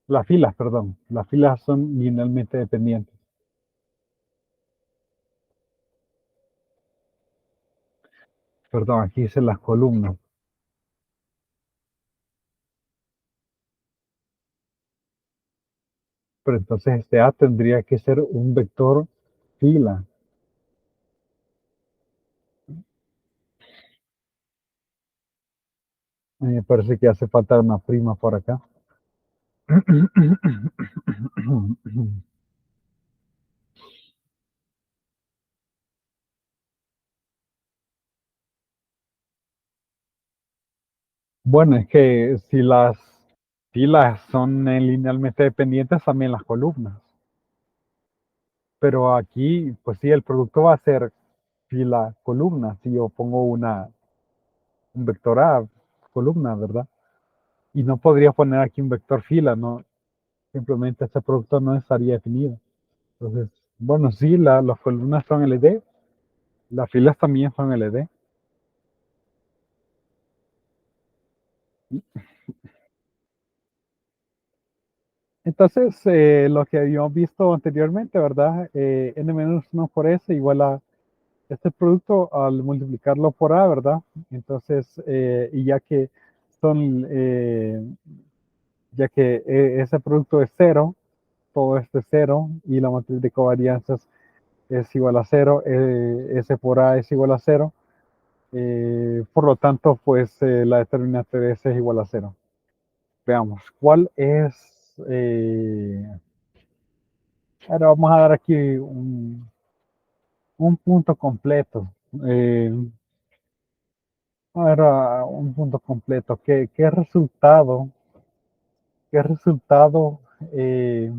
[SPEAKER 1] Las filas, perdón, las filas son linealmente dependientes. Perdón, aquí dice las columnas. Pero entonces este A tendría que ser un vector fila. Me parece que hace falta una prima por acá. Bueno, es que si las filas son linealmente dependientes, también las columnas. Pero aquí, pues sí, el producto va a ser fila-columna. Si yo pongo un vector A, columna, ¿verdad? Y no podría poner aquí un vector fila, ¿no? Simplemente ese producto no estaría definido. Entonces, bueno, sí, las columnas son LD, las filas también son LD. Entonces, lo que habíamos visto anteriormente, ¿verdad? N-1 por S igual a este producto al multiplicarlo por A, ¿verdad? Entonces, y son, eh, ya que ese producto es cero, todo esto es cero y la matriz de covarianzas es igual a cero, S por A es igual a cero, por lo tanto, pues la determinante de S es igual a cero. Veamos, ¿cuál es? Ahora vamos a dar aquí un punto completo. Ahora un punto completo. Qué resultado, eh,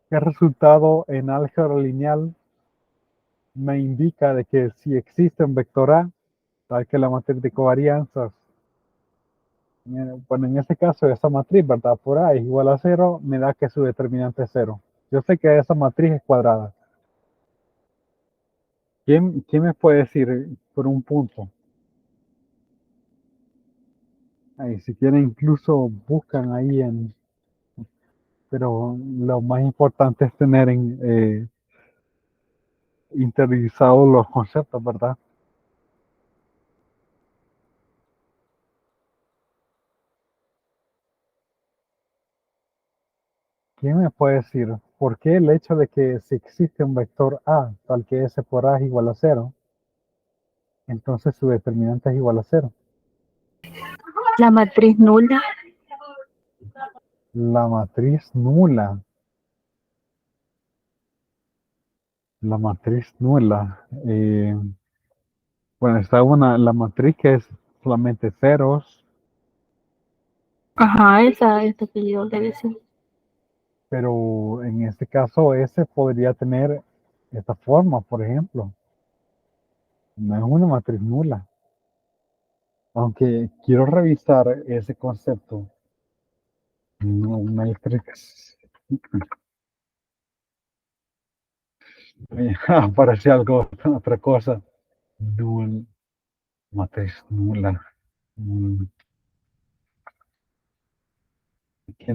[SPEAKER 1] qué resultado en álgebra lineal me indica de que si existe un vector A, tal que la matriz de covarianzas, bueno, en este caso esa matriz, ¿verdad? Por A es igual a cero, me da que su determinante es cero. Yo sé que esa matriz es cuadrada. ¿Quién me puede decir por un punto? Ahí, si quieren, incluso buscan ahí pero lo más importante es tener interiorizados los conceptos, ¿verdad? ¿Quién me puede decir por qué el hecho de que si existe un vector A, tal que S por A es igual a cero, entonces su determinante es igual a cero?
[SPEAKER 2] La matriz nula.
[SPEAKER 1] La matriz nula, la matriz nula. Bueno, está la matriz que es solamente ceros,
[SPEAKER 2] Ajá, esa que yo le decía.
[SPEAKER 1] pero en este caso S podría tener esta forma, por ejemplo. No es una matriz nula. Aunque quiero revisar ese concepto. No, matrix. Aparece algo, otra cosa. Nul, matriz nula. Mm, que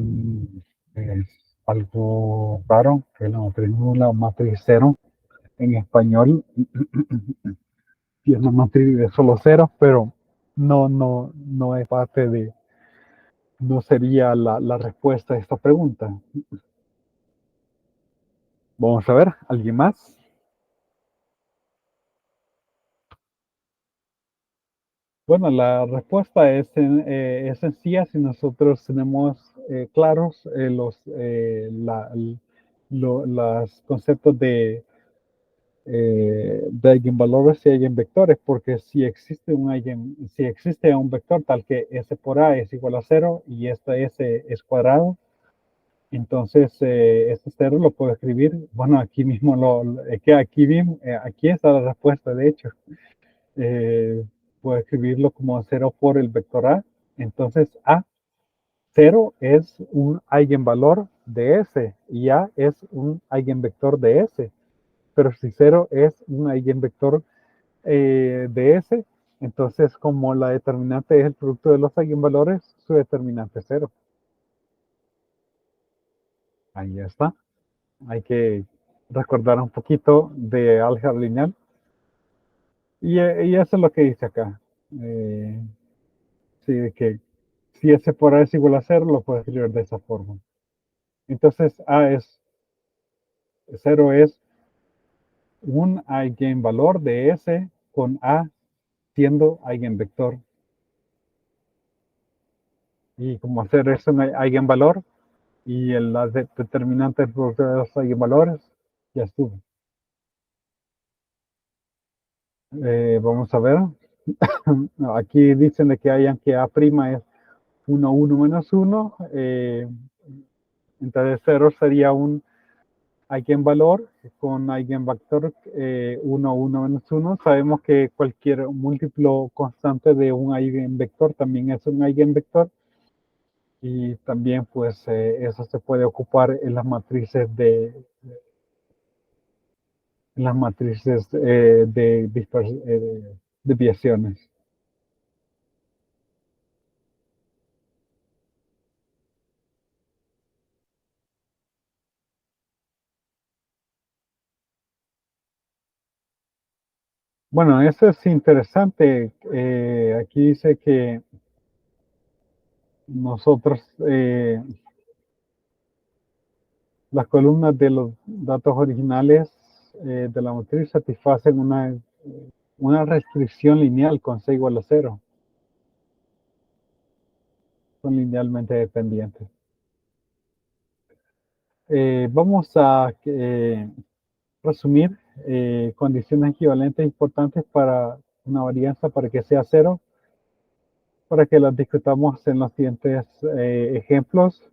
[SPEAKER 1] es algo raro, que la matriz nula o matriz cero en español tiene una matriz de solo ceros, pero no es parte de, no sería la respuesta a esta pregunta. Vamos a ver, ¿alguien más? Bueno, la respuesta es sencilla si nosotros tenemos claros los conceptos de eigenvalores y eigenvectores, porque si existe un vector tal que S por A es igual a cero y esta S es cuadrado, entonces este cero lo puedo escribir, bueno, aquí mismo, aquí está la respuesta, de hecho. eh, Puedo escribirlo como cero por el vector A. Entonces A, cero es un eigenvalor de S y A es un eigenvector de S. Pero si cero es un eigenvector de S, entonces como la determinante es el producto de los eigenvalores, su determinante es cero. Ahí está. Hay que recordar un poquito de álgebra lineal. Y eso es lo que dice acá. Eh, sí, de que si S por A es igual a cero, lo puedo escribir de esa forma. Entonces, cero es un eigenvalor de S con A siendo eigenvector. Y como hacer es un eigenvalor y la determinante del producto de los eigenvalores, ya estuvo. Vamos a ver. Aquí dicen de que hayan que A' es 1, 1 menos 1. Entonces 0 sería un eigenvalor con eigenvector 1, 1 menos 1. Sabemos que cualquier múltiplo constante de un eigenvector también es un eigenvector. Y también pues eso se puede ocupar en las matrices de desviaciones. Bueno, eso es interesante. Aquí dice que nosotros, las columnas de los datos originales de la matriz satisfacen una restricción lineal con C igual a cero. Son linealmente dependientes. Vamos a resumir condiciones equivalentes importantes para una varianza para que sea cero, para que las discutamos en los siguientes ejemplos,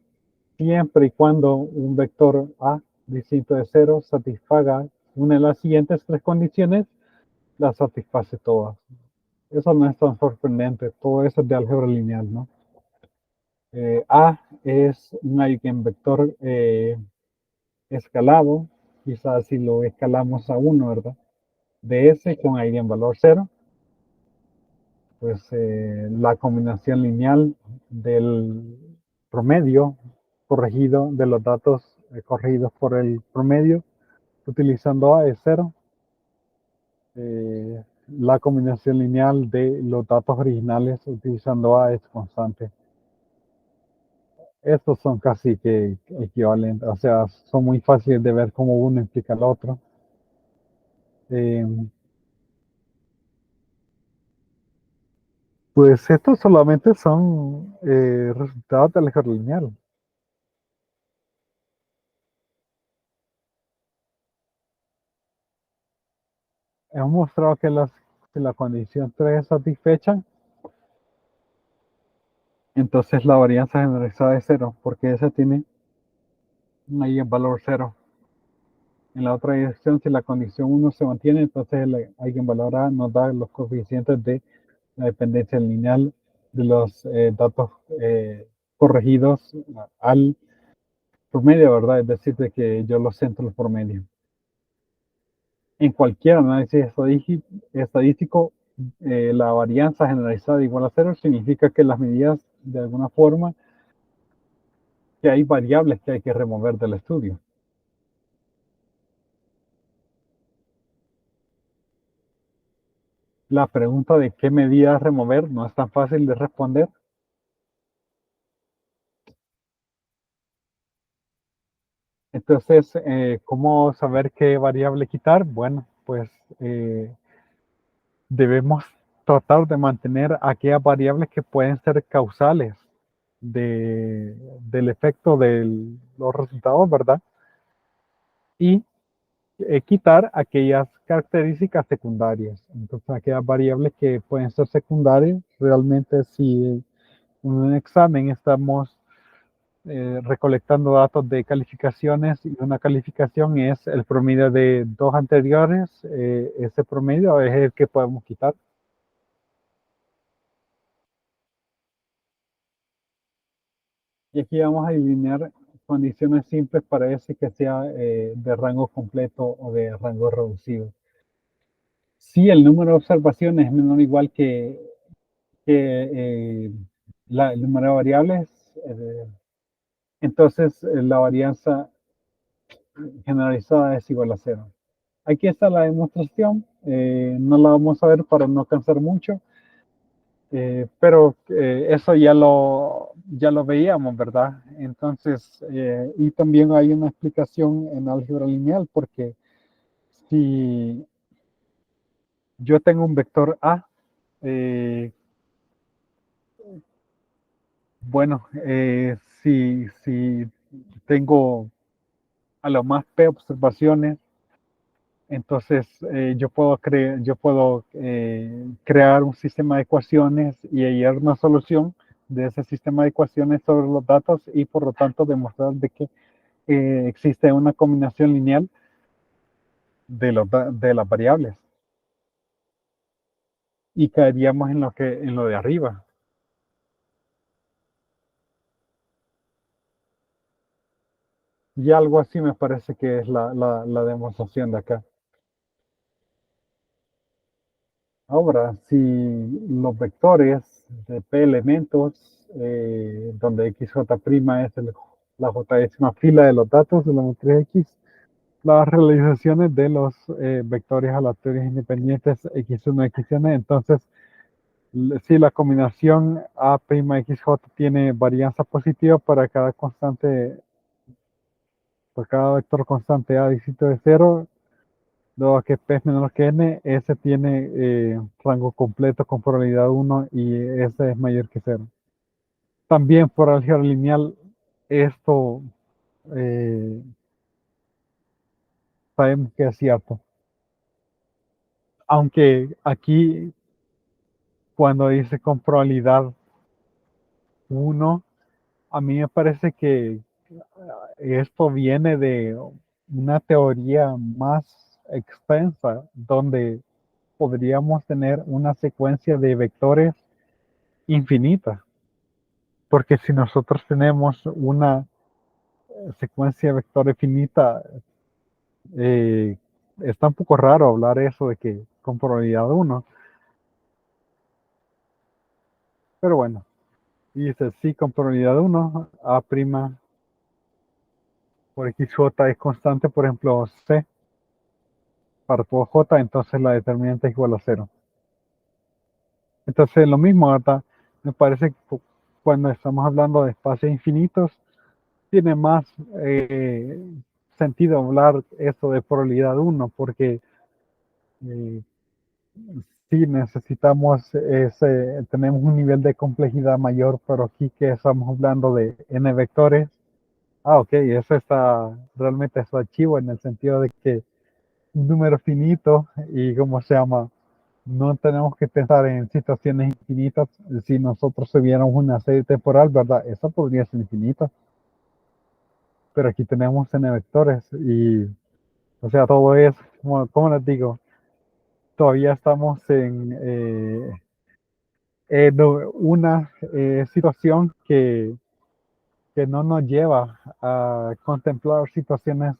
[SPEAKER 1] siempre y cuando un vector A distinto de cero satisfaga una de las siguientes tres condiciones, las satisface todas. Eso no es tan sorprendente, todo eso es de álgebra lineal, ¿no? A es un eigenvector escalado, quizás si lo escalamos a 1, ¿verdad? De S con eigenvalor 0, pues la combinación lineal del promedio corregido de los datos corregidos por el promedio utilizando A es 0. La combinación lineal de los datos originales utilizando A es constante. Estos son casi que equivalentes, o sea, son muy fáciles de ver cómo uno implica al otro. Pues estos solamente son resultados del álgebra lineal. Hemos mostrado que si la condición 3 es satisfecha, entonces la varianza generalizada es 0, porque esa tiene un eigenvalor 0. En la otra dirección, si la condición 1 se mantiene, entonces el eigenvalor A nos da los coeficientes de la dependencia lineal de los datos corregidos al promedio, ¿verdad? Es decir, de que yo los centro al promedio. En cualquier análisis estadístico, la varianza generalizada igual a 0 significa que las medidas, de alguna forma, que hay variables que hay que remover del estudio. La pregunta de qué medidas remover no es tan fácil de responder. Entonces, ¿cómo saber qué variable quitar? Bueno, pues debemos tratar de mantener aquellas variables que pueden ser causales del efecto de los resultados, ¿verdad? Y quitar aquellas características secundarias. Entonces, aquellas variables que pueden ser secundarias, realmente si en un examen estamos recolectando datos de calificaciones y una calificación es el promedio de dos anteriores, ese promedio es el que podemos quitar. Y aquí vamos a alinear condiciones simples para ese que sea de rango completo o de rango reducido. Si el número de observaciones es menor o igual que el número de variables, entonces la varianza generalizada es igual a 0. Aquí está la demostración, no la vamos a ver para no cansar mucho, pero eso ya lo veíamos, ¿verdad? Entonces, y también hay una explicación en álgebra lineal, porque si yo tengo un vector A, bueno, si tengo a lo más P observaciones, entonces yo puedo crear un sistema de ecuaciones y hallar una solución de ese sistema de ecuaciones sobre los datos y por lo tanto demostrar de que existe una combinación lineal de las variables y caeríamos en lo de arriba. Y algo así me parece que es la demostración de acá. Ahora, si los vectores de P elementos, donde XJ' es la j décima fila de los datos de la matriz X, las realizaciones de los vectores aleatorios independientes x1 y xn. Entonces, si la combinación A'XJ tiene varianza positiva para cada constante, por cada vector constante A distinto de cero, luego que P es menor que N, S tiene rango completo con probabilidad 1 y S es mayor que cero. También por álgebra lineal, esto sabemos que es cierto. Aunque aquí, cuando dice con probabilidad 1, a mí me parece que esto viene de una teoría más extensa, donde podríamos tener una secuencia de vectores infinita. Porque si nosotros tenemos una secuencia de vectores finita, eh, está un poco raro hablar eso de que con probabilidad 1. Pero bueno, dice sí con probabilidad 1, A' por XJ es constante, por ejemplo, C para todo J, entonces la determinante es igual a 0. Entonces lo mismo, ¿verdad? Me parece que cuando estamos hablando de espacios infinitos, tiene más sentido hablar esto de probabilidad 1, porque eh, sí necesitamos tenemos un nivel de complejidad mayor, pero aquí que estamos hablando de n vectores, ok, eso está, realmente es archivo en el sentido de que un número finito y cómo se llama, no tenemos que pensar en situaciones infinitas. Si nosotros tuviéramos una serie temporal, ¿verdad? Esa podría ser infinita, pero aquí tenemos n vectores y, o sea, todo es, como les digo, todavía estamos en una situación que no nos lleva a contemplar situaciones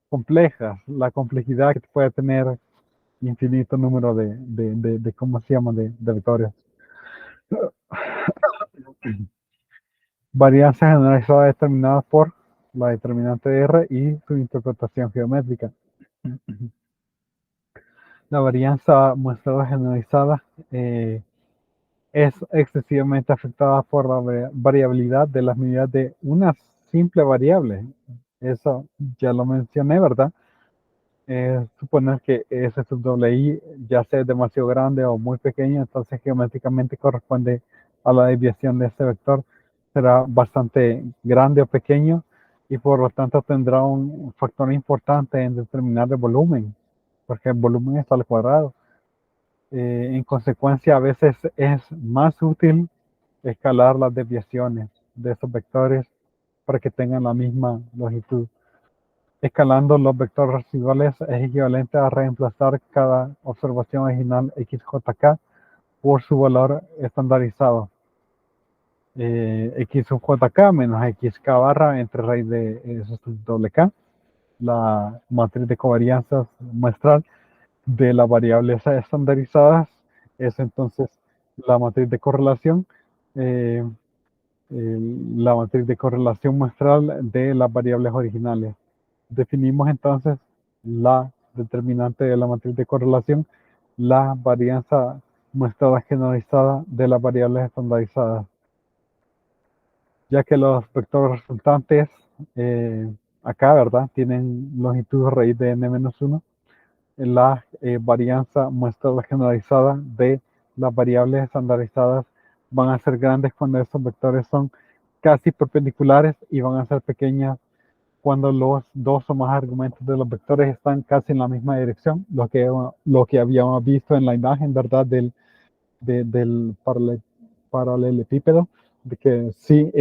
[SPEAKER 1] complejas, la complejidad que puede tener infinito número de ¿cómo se llama?, de vectores. Varianza generalizada determinada por la determinante de R y su interpretación geométrica. La varianza muestrada generalizada es excesivamente afectada por la variabilidad de las medidas de una simple variable. Eso ya lo mencioné, ¿verdad? Suponer que S sub doble I ya sea demasiado grande o muy pequeño, entonces geométricamente corresponde a la desviación de ese vector. Será bastante grande o pequeño y por lo tanto tendrá un factor importante en determinar el volumen, porque el volumen es al cuadrado. En consecuencia, a veces es más útil escalar las desviaciones de esos vectores para que tengan la misma longitud. Escalando los vectores residuales es equivalente a reemplazar cada observación original XJK por su valor estandarizado. X sub JK menos XK barra entre raíz de S sub doble K, la matriz de covarianzas muestral de las variables estandarizadas, es entonces la matriz de correlación, eh, la matriz de correlación muestral de las variables originales. Definimos entonces la determinante de la matriz de correlación, la varianza muestrada generalizada de las variables estandarizadas, ya que los vectores resultantes acá, ¿verdad?, tienen longitud raíz de n-1, la varianza muestrada generalizada de las variables estandarizadas van a ser grandes cuando estos vectores son casi perpendiculares y van a ser pequeñas cuando los dos o más argumentos de los vectores están casi en la misma dirección, lo que habíamos visto en la imagen, ¿verdad?, del paralelepípedo, de que si,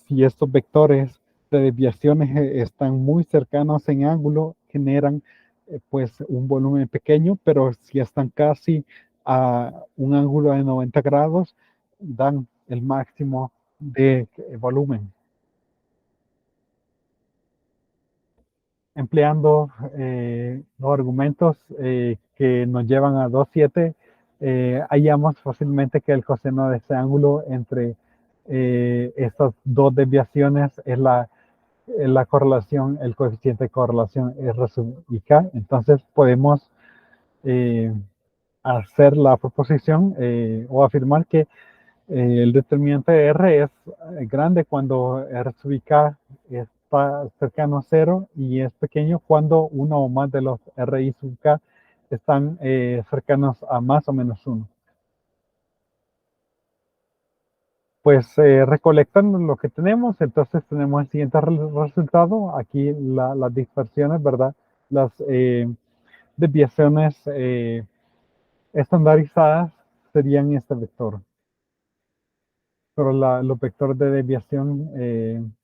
[SPEAKER 1] si estos vectores de desviaciones están muy cercanos en ángulo, generan pues un volumen pequeño, pero si están casi a un ángulo de 90 grados, dan el máximo de volumen. Empleando los argumentos que nos llevan a 2,7, hallamos fácilmente que el coseno de ese ángulo entre estas dos desviaciones es la la correlación, el coeficiente de correlación R sub I K. Entonces podemos hacer la proposición o afirmar que el determinante de R es grande cuando R sub I K está cercano a cero y es pequeño cuando uno o más de los RI sub K están cercanos a más o menos uno. Pues recolectando lo que tenemos, entonces tenemos el siguiente resultado. Aquí las dispersiones, ¿verdad? Las desviaciones estandarizadas serían este vector. Pero los vectores de desviación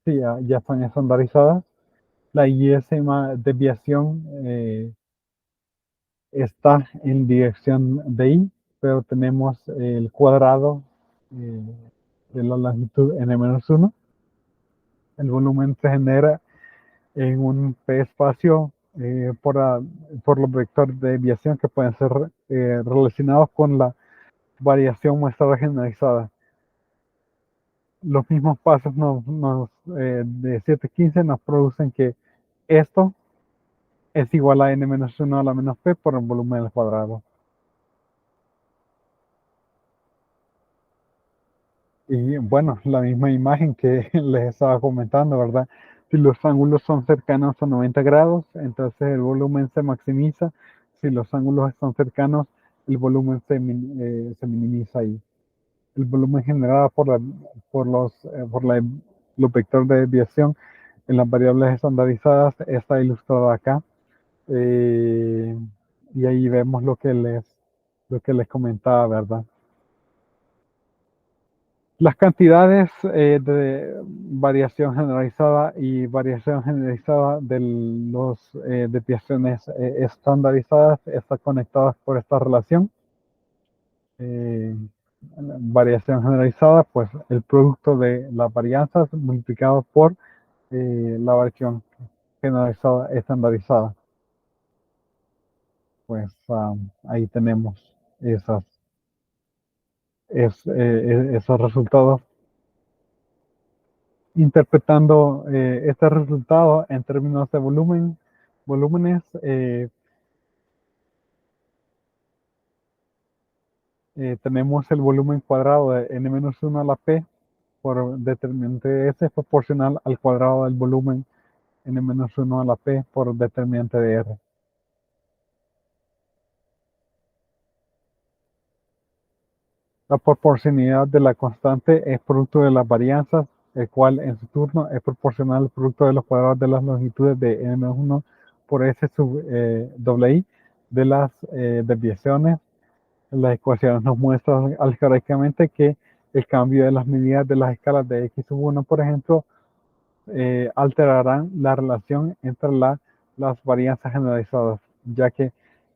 [SPEAKER 1] sí, ya están estandarizadas. La y-ésima desviación está en dirección de y, pero tenemos el cuadrado de la longitud n-1. El volumen se genera en un p espacio por los vectores de desviación que pueden ser relacionados con la variación muestrada generalizada. Los mismos pasos de 715 nos producen que esto es igual a n-1 a la menos p por el volumen al cuadrado. Y bueno, la misma imagen que les estaba comentando, ¿verdad? Si los ángulos son cercanos a 90 grados, entonces el volumen se maximiza. Si los ángulos están cercanos, el volumen se minimiza ahí. El volumen generado los vectores de desviación en las variables estandarizadas está ilustrado acá. Y ahí vemos lo que les comentaba, ¿verdad? Las cantidades de variación generalizada y variación generalizada de las desviaciones estandarizadas están conectadas por esta relación. Variación generalizada, pues el producto de las varianzas multiplicado por la variación generalizada estandarizada. Pues ahí tenemos esos resultados. Interpretando este resultado en términos de volúmenes, tenemos el volumen cuadrado de n-1 a la p por determinante S es proporcional al cuadrado del volumen n-1 a la p por determinante de R. La proporcionalidad de la constante es producto de las varianzas, el cual en su turno es proporcional al producto de los cuadrados de las longitudes de n-1 por S sub i de las desviaciones. Las ecuaciones nos muestran algebraicamente que el cambio de las medidas de las escalas de x sub 1, por ejemplo, alterarán la relación entre las varianzas generalizadas, ya que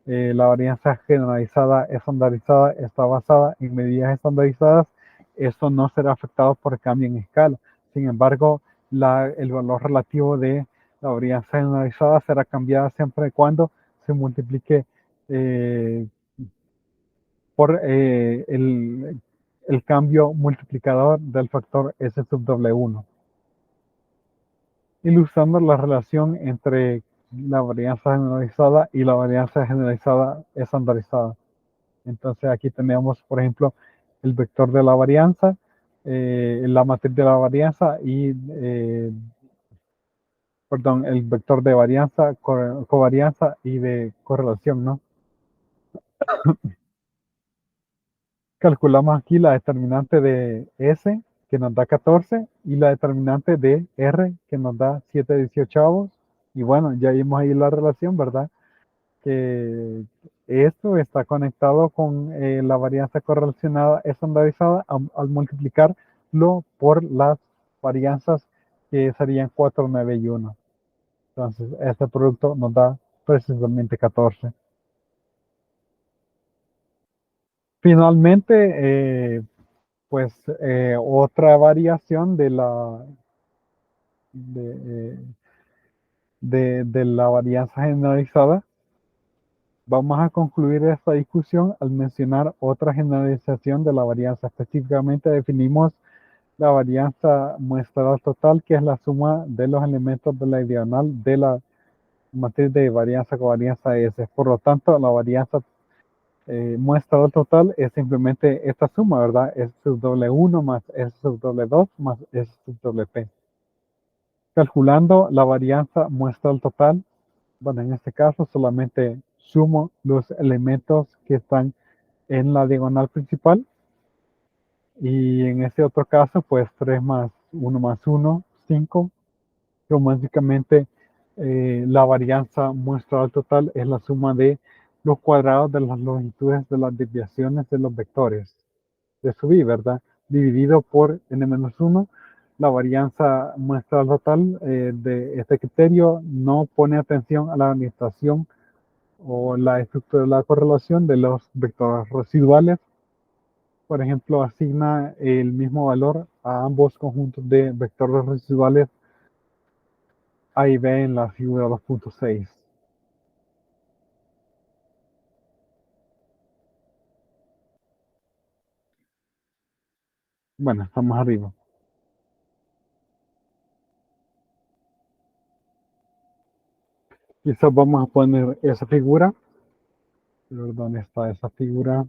[SPEAKER 1] la varianza generalizada estandarizada está basada en medidas estandarizadas. Esto no será afectado por el cambio en escala. Sin embargo, el valor relativo de la varianza generalizada será cambiada siempre y cuando se multiplique por el cambio multiplicador del factor S sub W1, ilustrando la relación entre la varianza generalizada y la varianza generalizada estandarizada. Entonces aquí tenemos, por ejemplo, el vector de la varianza, la matriz de la varianza y, perdón, el vector de varianza, covarianza y de correlación, ¿no? Calculamos aquí la determinante de S, que nos da 14, y la determinante de R, que nos da 7/18. Y bueno, ya vimos ahí la relación, ¿verdad? Que esto está conectado con la varianza correlacionada estandarizada al multiplicarlo por las varianzas que serían 4, 9 y 1. Entonces, este producto nos da precisamente 14. Finalmente, pues otra variación de, de la varianza generalizada. Vamos a concluir esta discusión al mencionar otra generalización de la varianza. Específicamente definimos la varianza muestral total, que es la suma de los elementos de la diagonal de la matriz de varianza covarianza S. Por lo tanto, la varianza muestral total es simplemente esta suma, ¿verdad? S sub W1 más S sub W2 más S sub WP. Calculando la varianza muestral total, bueno, en este caso solamente sumo los elementos que están en la diagonal principal. Y en ese otro caso, pues 3 más 1, 5. Pero básicamente la varianza muestral total es la suma de los cuadrados de las longitudes de las desviaciones de los vectores de su y, ¿verdad? Dividido por n-1. La varianza muestral total de este criterio no pone atención a la administración o la estructura de la correlación de los vectores residuales. Por ejemplo, asigna el mismo valor a ambos conjuntos de vectores residuales A y B en la figura 2.6. Bueno, estamos arriba. Quizás vamos a poner esa figura. ¿Dónde está esa figura?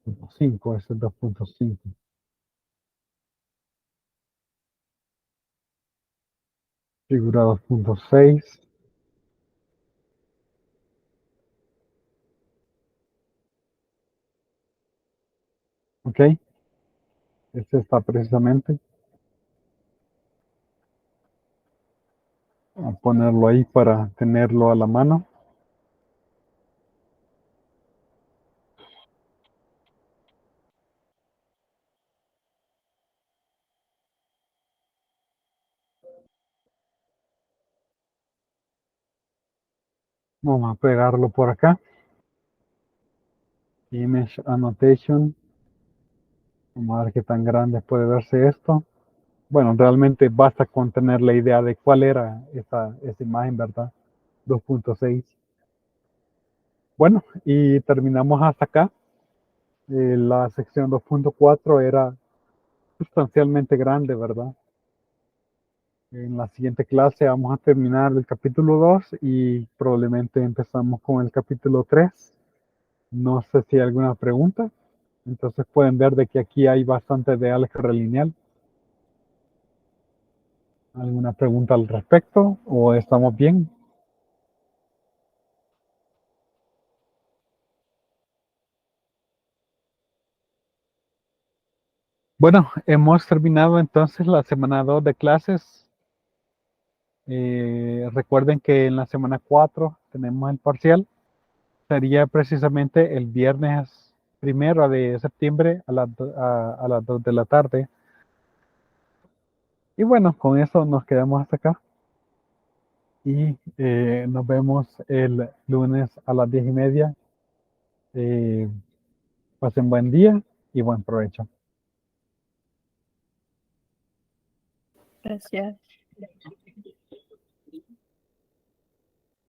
[SPEAKER 1] 2.5, ese es 2.5. Figura 2.6. Ok, este está precisamente. A ponerlo ahí para tenerlo a la mano. Vamos a pegarlo por acá. Image annotation. Vamos a ver qué tan grande puede verse esto. Bueno, realmente basta con tener la idea de cuál era esa imagen, ¿verdad? 2.6. Bueno, y terminamos hasta acá. La sección 2.4 era sustancialmente grande, ¿verdad? En la siguiente clase vamos a terminar el capítulo 2 y probablemente empezamos con el capítulo 3. No sé si hay alguna pregunta. Entonces pueden ver de que aquí hay bastante de álgebra lineal. ¿Alguna pregunta al respecto o estamos bien? Bueno, hemos terminado entonces la semana 2 de clases. Recuerden que en la semana 4 tenemos el parcial. Sería precisamente el viernes 1 de septiembre a las 2 de la tarde. Y bueno, con eso nos quedamos hasta acá. Y nos vemos el lunes a las 10:30. Pasen buen día y buen provecho.
[SPEAKER 2] Gracias.